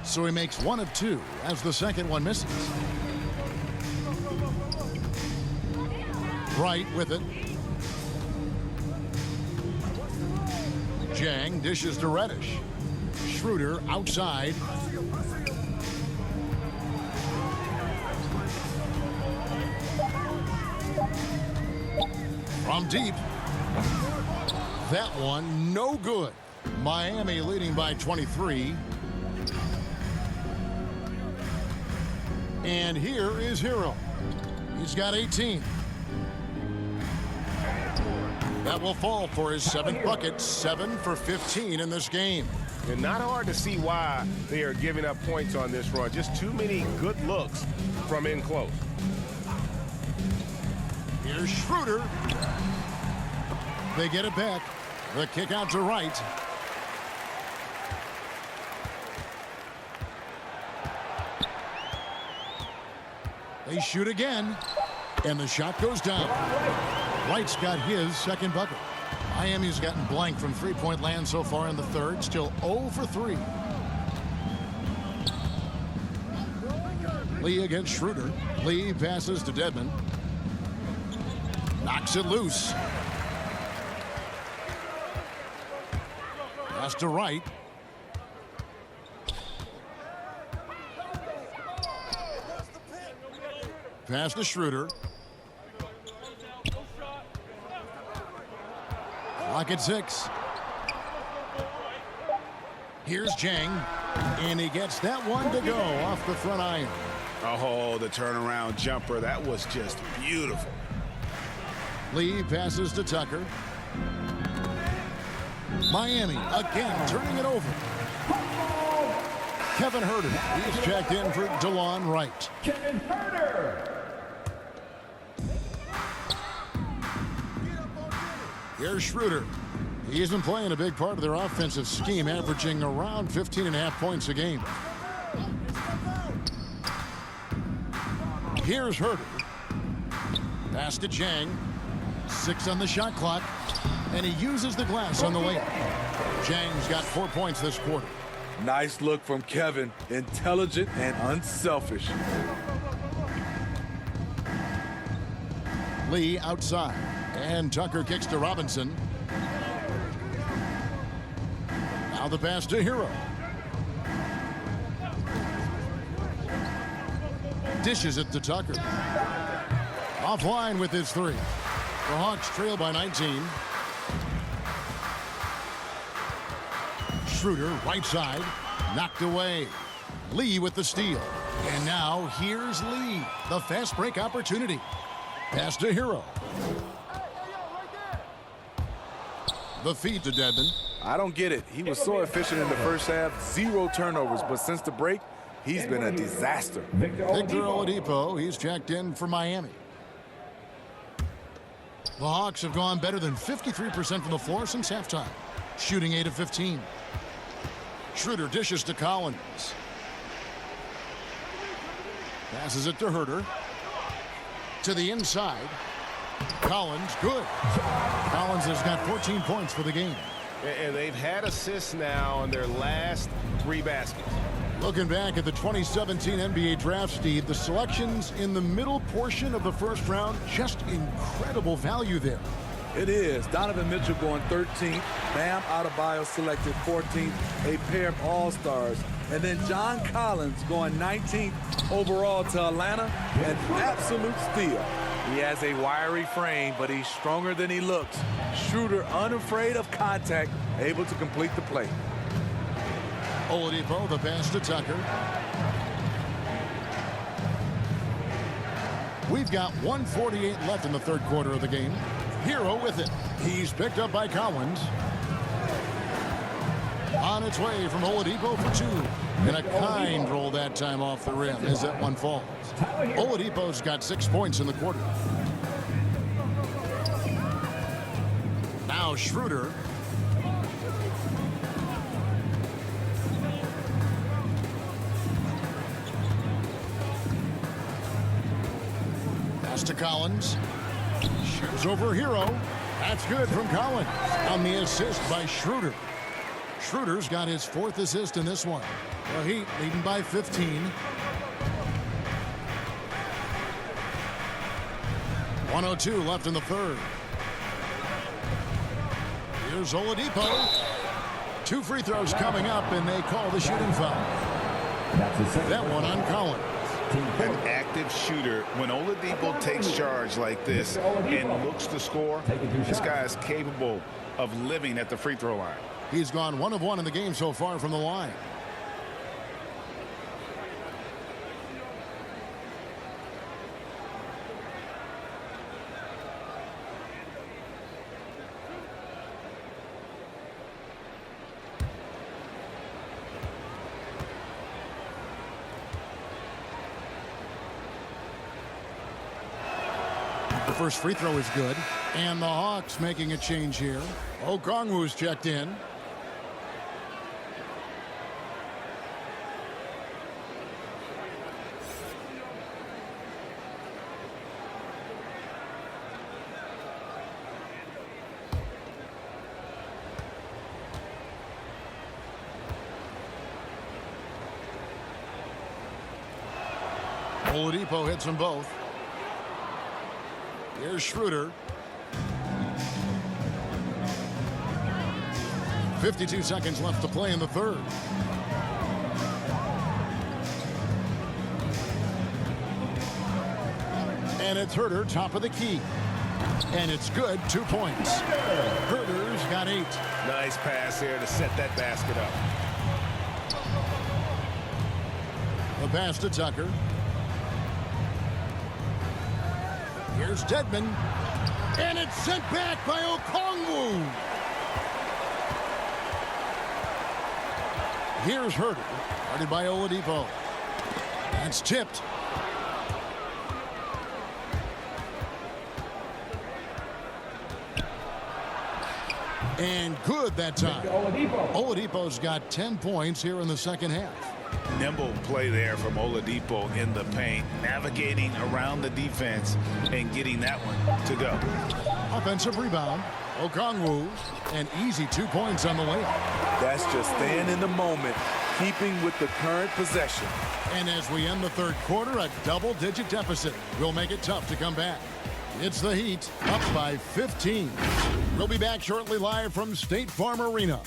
So he makes 1 of 2 as the second one misses. Wright with it. Jang dishes to Reddish. Schroeder outside. From deep. That one no good. Miami leading by 23. And here is Hero. He's got 18. That will fall for his 7th bucket, 7 for 15 in this game. And not hard to see why they are giving up points on this run. Just too many good looks from in close. Here's Schroeder. They get it back. The kick out to Wright. They shoot again. And the shot goes down. Wright's got his 2nd bucket. Miami's gotten blank from three-point land so far in the 3rd. Still 0 for 3. Lee against Schroeder. Lee passes to Dedmon. Knocks it loose. Pass to Wright. Pass to Schroeder. Clock at 6. Here's Jang. And he gets that one to go off the front iron. Oh, the turnaround jumper. That was just beautiful. Lee passes to Tucker. Miami again turning it over. Kevin Herter. He's checked in for DeLon Wright. Kevin Herter. Here's Schroeder. He isn't playing a big part of their offensive scheme, averaging around 15.5 points a game. Here's Herter. Pass to Jang. 6 on the shot clock. And he uses the glass on the layup. Jang's got 4 points this quarter. Nice look from Kevin. Intelligent and unselfish. Lee outside. And Tucker kicks to Robinson. Now the pass to Hero. Dishes it to Tucker. Offline with his 3. The Hawks trail by 19. Schroeder, right side. Knocked away. Lee with the steal. And now here's Lee. The fast break opportunity. Pass to Hero. The feed to Dedmon. I don't get it. He was so efficient in the first half. 0 turnovers. But since the break, he's been a disaster. Victor Oladipo, he's checked in for Miami. The Hawks have gone better than 53% from the floor since halftime, shooting 8 of 15. Schroeder dishes to Collins. Passes it to Herter. To the inside. Collins, good. Collins has got 14 points for the game. And they've had assists now on their last 3 baskets. Looking back at the 2017 NBA draft, Steve, the selections in the middle portion of the first round, just incredible value there. It is. Donovan Mitchell going 13th. Bam Adebayo selected 14th. A pair of all-stars. And then John Collins going 19th overall to Atlanta. An absolute steal. He has a wiry frame, but he's stronger than he looks. Schroeder, unafraid of contact, able to complete the play. Oladipo, the pass to Tucker. We've got 1:48 left in the third quarter of the game. Hero with it. He's picked up by Collins. On its way from Oladipo for 2. And a kind roll that time off the rim as that one falls. Oladipo's got 6 points in the quarter. Now Schroeder. Pass to Collins. Shoots over Hero. That's good from Collins. On the assist by Schroeder. Schroeder's got his 4th assist in this one. The Heat leading by 15. 1:02 left in the third. Here's Oladipo. 2 free throws coming up, and they call the shooting foul. That one on Collins. An active shooter. When Oladipo takes charge like this and looks to score, this guy is capable of living at the free throw line. He's gone 1 of 1 in the game so far from the line. The first free throw is good. And the Hawks making a change here. Okongwu's checked in. Oladipo hits them both. Here's Schroeder. 52 seconds left to play in the third. And it's Herter, top of the key. And it's good, 2 points. Herter's got 8. Nice pass there to set that basket up. The pass to Tucker. Here's Dedmon. And it's sent back by Okongwu. Here's Herter. Guarded by Oladipo. That's tipped. And good that time. Oladipo's got 10 points here in the second half. Nimble play there from Oladipo in the paint, navigating around the defense and getting that one to go. Offensive rebound. Okongwu, an easy 2 points on the layup. That's just staying in the moment, keeping with the current possession. And as we end the third quarter, a double-digit deficit will make it tough to come back. It's the Heat, up by 15. We'll be back shortly live from State Farm Arena.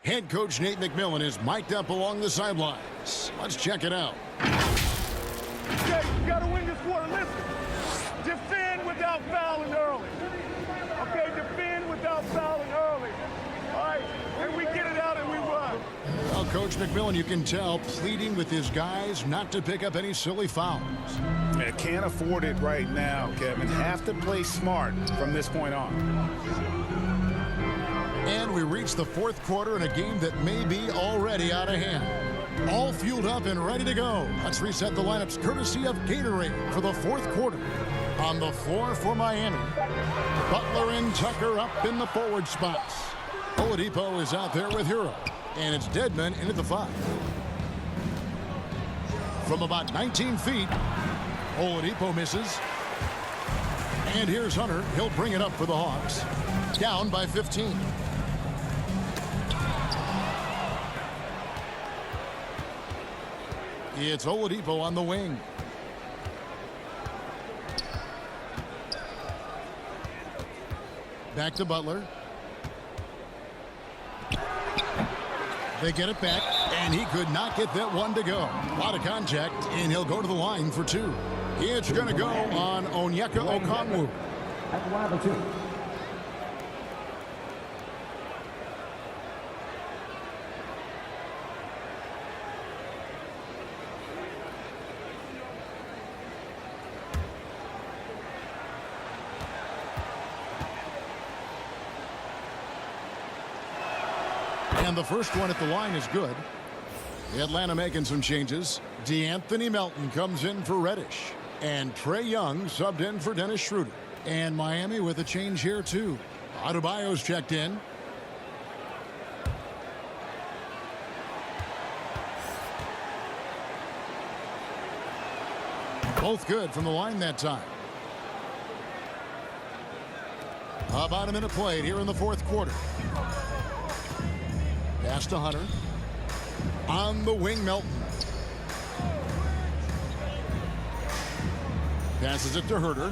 Head coach Nate McMillan is mic'd up along the sidelines. Let's check it out. Okay, you gotta win this quarter. Listen, defend without fouling early. Okay, defend without fouling early. All right, and we get it out and we run. Well, Coach McMillan, you can tell, pleading with his guys not to pick up any silly fouls. Can't afford it right now, Kevin. Have to play smart from this point on. And we reach the fourth quarter in a game that may be already out of hand. All fueled up and ready to go. Let's reset the lineups courtesy of Gatorade for the fourth quarter. On the floor for Miami, Butler and Tucker up in the forward spots. Oladipo is out there with Hero, and it's Dedmon in at the 5. From about 19 feet, Oladipo misses. And here's Hunter. He'll bring it up for the Hawks. Down by 15. It's Oladipo on the wing. Back to Butler. They get it back, and he could not get that one to go. A lot of contact, and he'll go to the line for 2. It's going to go on Onyeka Okongwu. At the line for 2. And the first one at the line is good. Atlanta making some changes. De'Anthony Melton comes in for Reddish. And Trae Young subbed in for Dennis Schroeder. And Miami with a change here, too. Adebayo's checked in. Both good from the line that time. About a minute played here in the fourth quarter. Pass to Hunter. On the wing, Melton. Passes it to Herter.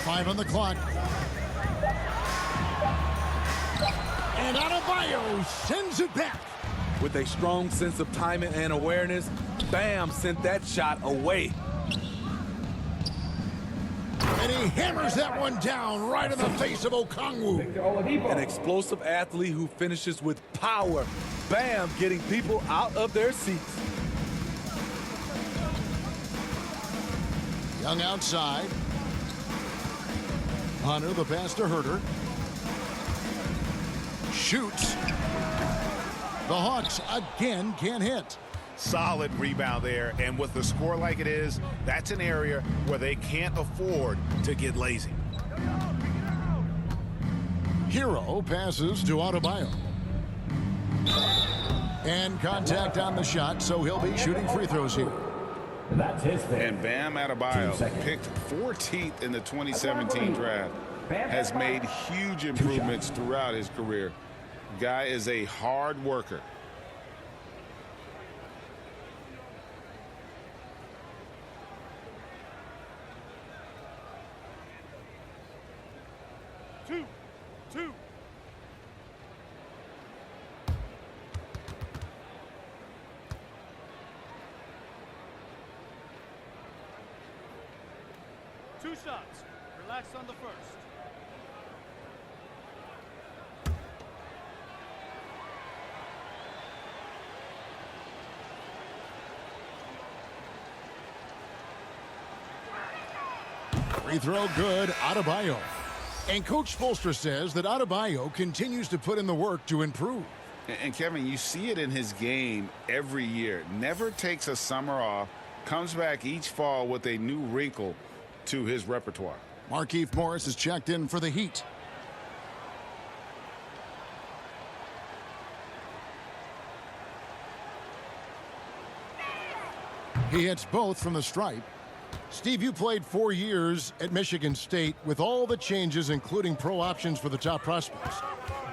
Five on the clock. And Adebayo sends it back. With a strong sense of timing and awareness, Bam sent that shot away. And he hammers that one down right in the face of Okongwu. An explosive athlete who finishes with power. Bam getting people out of their seats. Young outside. Hunter, the pass to Herter. Shoots. The Hawks again can't hit. Solid rebound there, and with the score like it is, that's an area where they can't afford to get lazy. Hero passes to Adebayo. And contact on the shot, so he'll be shooting free throws here. That's his pick. And Bam Adebayo, picked 14th in the 2017 draft, has made huge improvements throughout his career. Guy is a hard worker. Two. Two shots. Relax on the first. Free throw good, Adebayo. And Coach Spoelstra says that Adebayo continues to put in the work to improve. And Kevin, you see it in his game every year. Never takes a summer off, comes back each fall with a new wrinkle to his repertoire. Markieff Morris is checked in for the Heat. He hits both from the stripe. Steve, you played 4 years at Michigan State with all the changes, including pro options for the top prospects.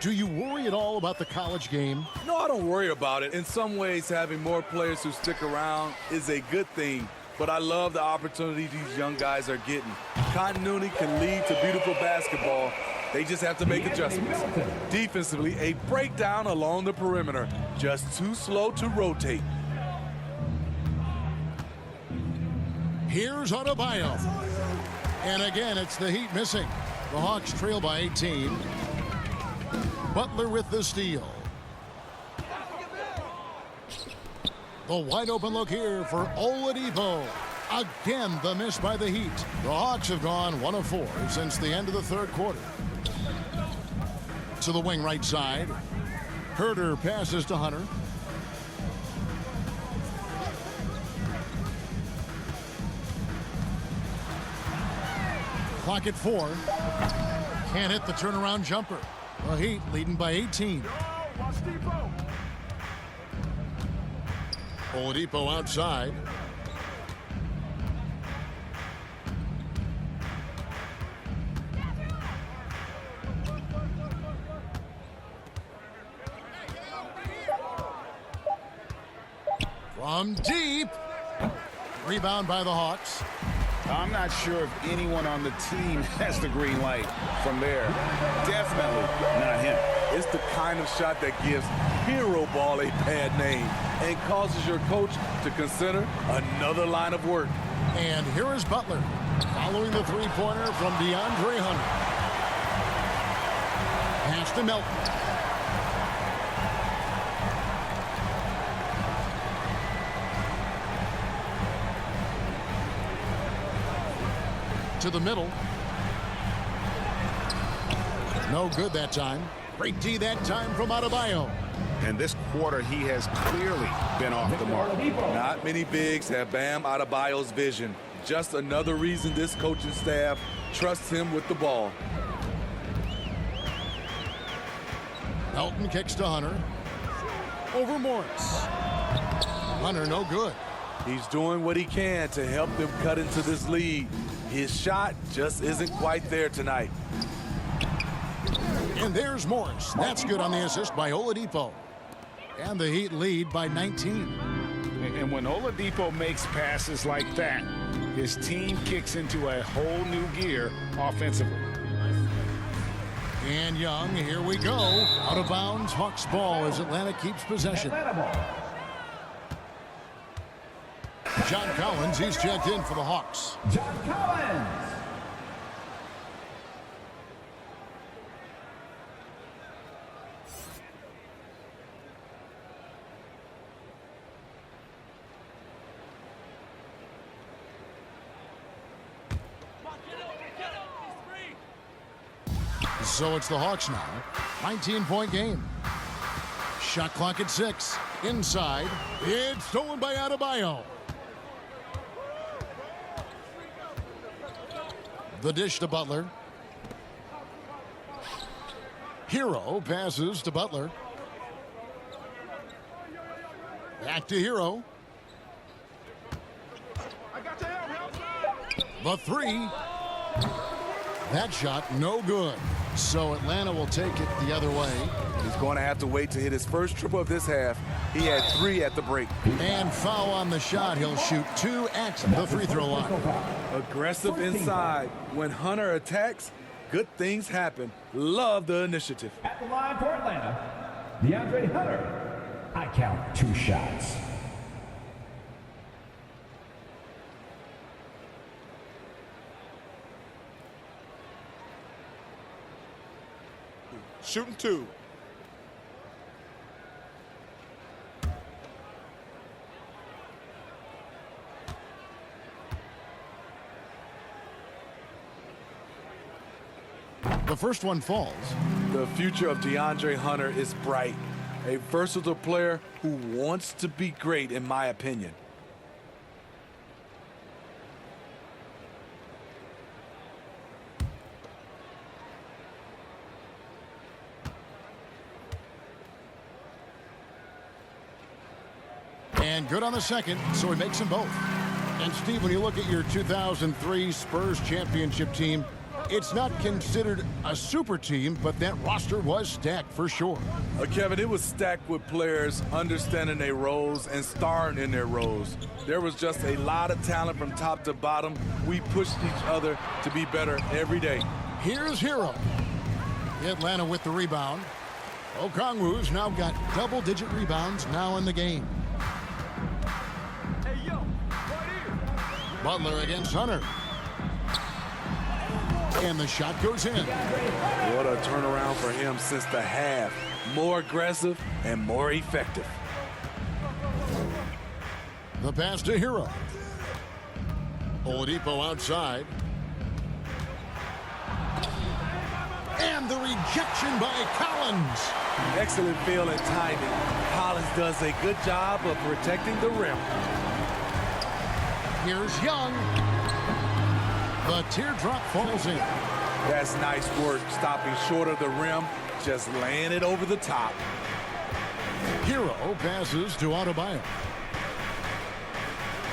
Do you worry at all about the college game? No, I don't worry about it. In some ways, having more players who stick around is a good thing. But I love the opportunity these young guys are getting. Continuity can lead to beautiful basketball. They just have to make adjustments. Defensively, a breakdown along the perimeter. Just too slow to rotate. Here's Adebayo. And again, it's the Heat missing. The Hawks trail by 18. Butler with the steal. The wide open look here for Oladipo. Again, the miss by the Heat. The Hawks have gone 1 of 4 since the end of the third quarter. To the wing right side. Herter passes to Hunter. clock at 4. Can't hit the turnaround jumper. The Heat leading by 18. Oladipo outside. From deep. Rebound by the Hawks. I'm not sure if anyone on the team has the green light from there. Definitely not him. It's the kind of shot that gives hero ball a bad name and causes your coach to consider another line of work. And here is Butler following the three-pointer from Deandre Hunter. Pass to Melton. To the middle. No good that time. Great D that time from Adebayo. And this quarter, he has clearly been off the mark. Not many bigs have Bam Adebayo's vision. Just another reason this coaching staff trusts him with the ball. Melton kicks to Hunter. Over Morris. Hunter no good. He's doing what he can to help them cut into this lead. His shot just isn't quite there tonight. And there's Morris. That's good on the assist by Oladipo. And the Heat lead by 19. And when Oladipo makes passes like that, his team kicks into a whole new gear offensively. And Young, here we go. Out of bounds, Hawks ball as Atlanta keeps possession. John Collins, he's checked in for the Hawks. John Collins. So it's the Hawks now. 19-point game. Shot clock at 6. Inside. It's stolen by Adebayo. The dish to Butler. Hero passes to Butler. Back to Hero. The three. That shot no good. So Atlanta will take it the other way. He's going to have to wait to hit his first triple of this half. He had 3 at the break. And foul on the shot. He'll shoot 2 at the free throw line. Aggressive inside. When Hunter attacks, good things happen. Love the initiative. At the line for Atlanta, Deandre Hunter. I count 2 shots. Shooting 2. The first one falls. The future of Deandre Hunter is bright. A versatile player who wants to be great, in my opinion. And good on the second, so he makes them both. And Steve, when you look at your 2003 Spurs championship team, it's not considered a super team, but that roster was stacked for sure. Kevin, it was stacked with players understanding their roles and starring in their roles. There was just a lot of talent from top to bottom. We pushed each other to be better every day. Here's Hero. Atlanta with the rebound. Okongwu's now got double-digit rebounds now in the game. Butler against Hunter. And the shot goes in. What a turnaround for him since the half. More aggressive and more effective. The pass to Hero. Oladipo outside. And the rejection by Collins. Excellent feel and timing. Collins does a good job of protecting the rim. Here's Young. The teardrop falls in. That's nice work, stopping short of the rim, just laying it over the top. Hero passes to Adebayo.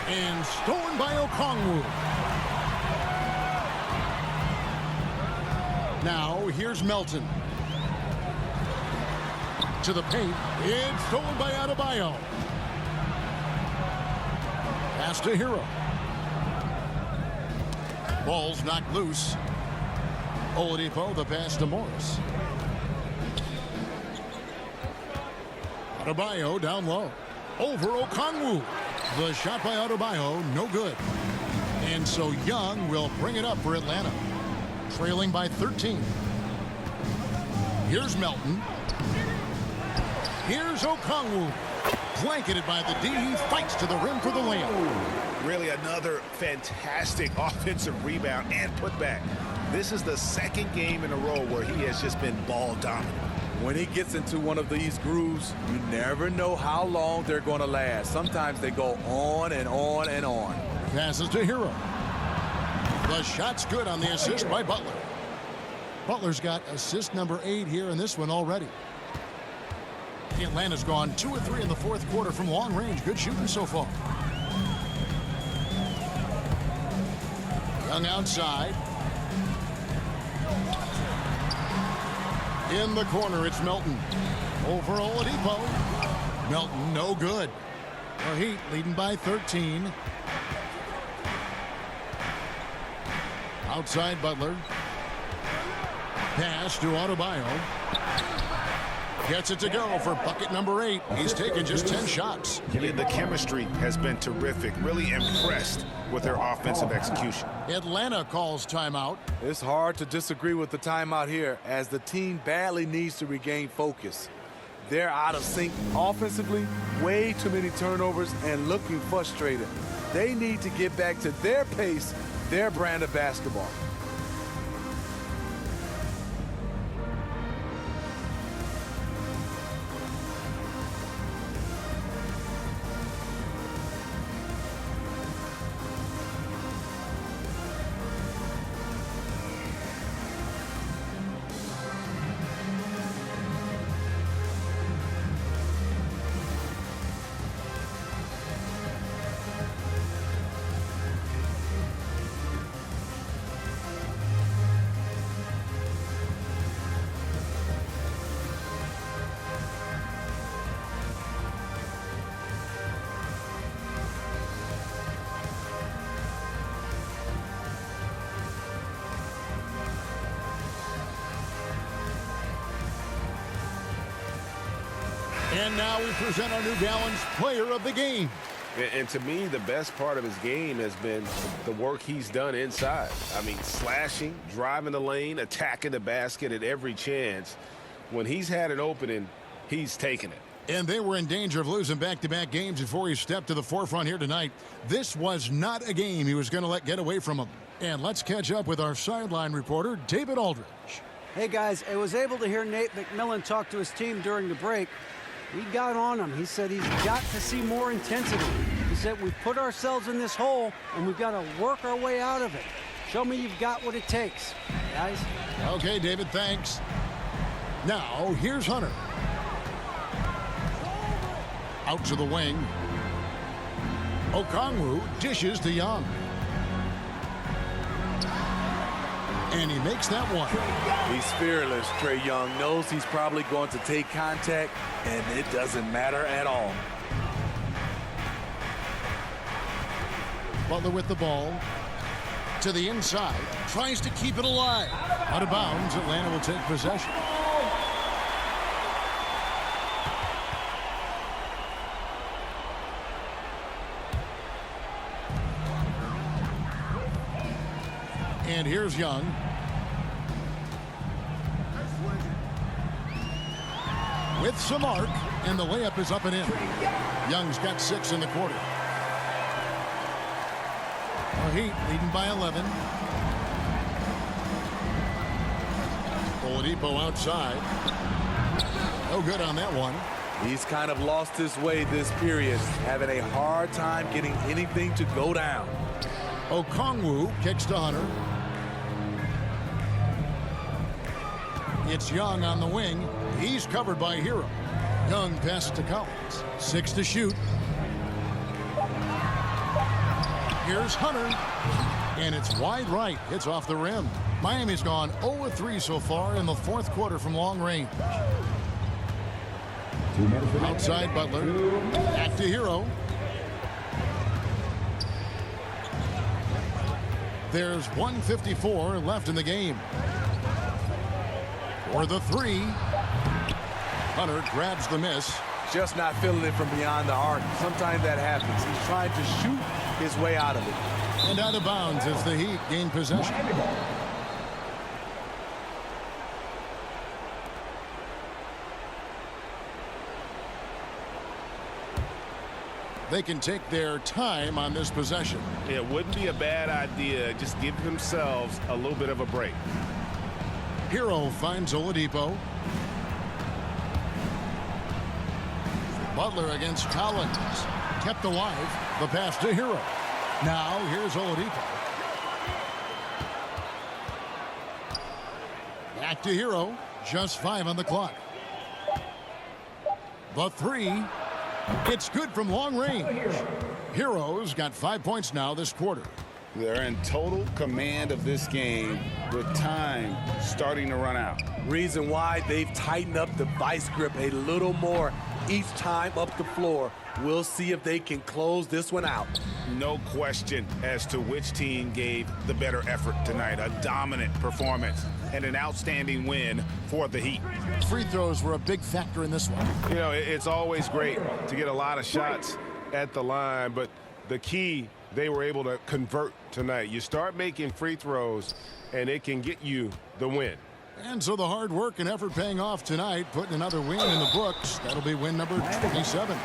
And stolen by Okongwu. Now here's Melton. To the paint. It's stolen by Adebayo. Pass to Hero. Ball's knocked loose. Oladipo, the pass to Morris. Adebayo down low. Over Okongwu. The shot by Adebayo, no good. And so Young will bring it up for Atlanta. Trailing by 13. Here's Melton. Here's Okongwu. Blanketed by the D. He fights to the rim for the layup. Really another fantastic offensive rebound and putback. This is the second game in a row where he has just been ball dominant. When he gets into one of these grooves, you never know how long they're going to last. Sometimes they go on and on and on. Passes to Hero. The shot's good on the assist by Butler. Butler's got assist number 8 here in this one already. Atlanta's gone 2 of 3 in the fourth quarter from long range. Good shooting so far. Young outside. In the corner, it's Melton. Over Oladipo. Melton, no good. The Heat leading by 13. Outside Butler. Pass to Adebayo. Gets it to go for bucket number 8. He's taken just 10 shots. The chemistry has been terrific. Really impressed with their offensive execution. Atlanta calls timeout. It's hard to disagree with the timeout here as the team badly needs to regain focus. They're out of sync offensively, way too many turnovers, and looking frustrated. They need to get back to their pace, their brand of basketball. And now we present our New Balance Player of the Game. And to me, the best part of his game has been the work he's done inside. I mean, slashing, driving the lane, attacking the basket at every chance. When he's had an opening, he's taken it. And they were in danger of losing back-to-back games before he stepped to the forefront here tonight. This was not a game he was going to let get away from him. And let's catch up with our sideline reporter, David Aldridge. Hey, guys, I was able to hear Nate McMillan talk to his team during the break. He got on him. He said he's got to see more intensity. He said we've put ourselves in this hole, and we've got to work our way out of it. Show me you've got what it takes, guys. Okay, David, thanks. Now, here's Hunter. Out to the wing. Okongwu dishes to Young. And he makes that one. He's fearless. Trae Young knows he's probably going to take contact, and it doesn't matter at all. Butler with the ball. To the inside. Tries to keep it alive. Out of bounds. Atlanta will take possession. And here's Young. With some arc, and the layup is up and in. Young's got 6 in the quarter. The Heat leading by 11. Oladipo outside. No good on that one. He's kind of lost his way this period, having a hard time getting anything to go down. Okongwu kicks to Hunter. It's Young on the wing. He's covered by Hero. Young passes to Collins. 6 to shoot. Here's Hunter. And it's wide right. Hits off the rim. Miami's gone 0-3 so far in the fourth quarter from long range. Outside Butler. Back to Hero. There's 1:54 left in the game. For the three. Hunter grabs the miss. Just not feeling it from beyond the arc. Sometimes that happens. He's trying to shoot his way out of it. And out of bounds as the Heat gain possession. They can take their time on this possession. It wouldn't be a bad idea. Just give themselves a little bit of a break. Hero finds Oladipo. Butler against Collins. Kept alive. The pass to Hero. Now here's Oladipo. Back to Hero. Just 5 on the clock. The three. It's good from long range. Hero's got 5 points now this quarter. They're in total command of this game with time starting to run out. Reason why they've tightened up the vice grip a little more each time up the floor. We'll see if they can close this one out. No question as to which team gave the better effort tonight. A dominant performance and an outstanding win for the Heat. Free throws were a big factor in this one. You know, it's always great to get a lot of shots at the line, but the key, they were able to convert tonight. You start making free throws, and it can get you the win. And so the hard work and effort paying off tonight, putting another win in the books. That'll be win number 27.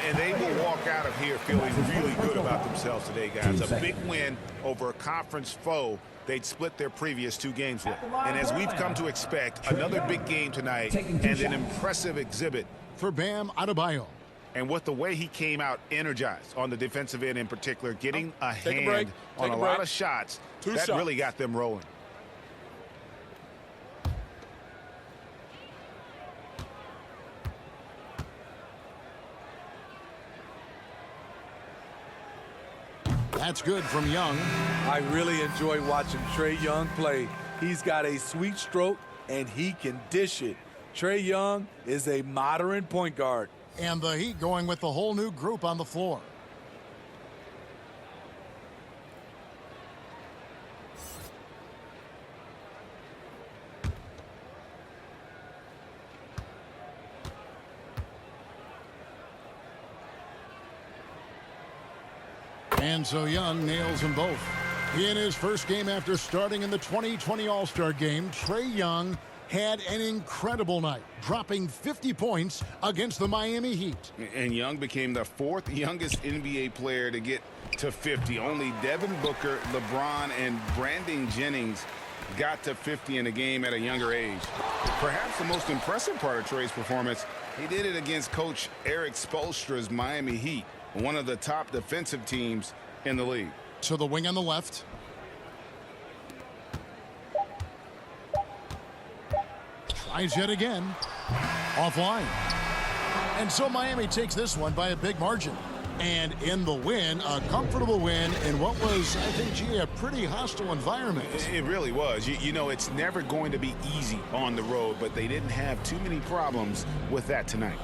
And they will walk out of here feeling really good about themselves today, guys. A big win over a conference foe they'd split their previous 2 games with. And as we've come to expect, another big game tonight and an impressive exhibit for Bam Adebayo. And with the way he came out energized on the defensive end in particular, getting a hand on a lot of shots, that really got them rolling. That's good from Young. I really enjoy watching Trae Young play. He's got a sweet stroke, and he can dish it. Trae Young is a modern point guard. And the Heat going with the whole new group on the floor. And so Young nails them both. In his first game after starting in the 2020 All-Star game, Trae Young had an incredible night, dropping 50 points against the Miami Heat. And Young became the 4th youngest NBA player to get to 50. Only Devin Booker, LeBron, and Brandon Jennings got to 50 in a game at a younger age. Perhaps the most impressive part of Trae's performance, he did it against Coach Eric Spoelstra's Miami Heat, one of the top defensive teams in the league. To the wing on the left. Tries yet again. Offline. And so Miami takes this one by a big margin. And in the win, a comfortable win in what was, I think, a pretty hostile environment. It really was. You know, it's never going to be easy on the road, but they didn't have too many problems with that tonight.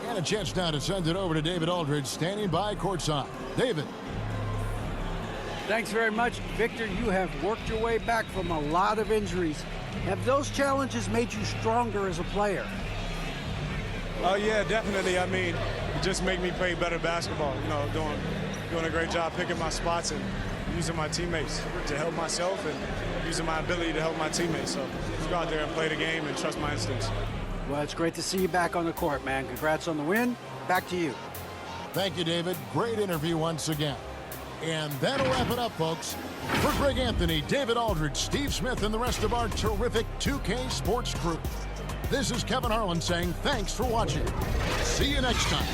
And a chance now to send it over to David Aldridge, standing by courtside. David. Thanks very much, Victor. You have worked your way back from a lot of injuries. Have those challenges made you stronger as a player? Yeah, definitely. I mean, it just make me play better basketball. You know, doing a great job picking my spots and using my teammates to help myself and using my ability to help my teammates. So just go out there and play the game and trust my instincts. Well, it's great to see you back on the court, man. Congrats on the win. Back to you. Thank you, David. Great interview once again. And that'll wrap it up, folks. For Greg Anthony, David Aldridge, Steve Smith, and the rest of our terrific 2K Sports crew, this is Kevin Harlan saying thanks for watching. See you next time.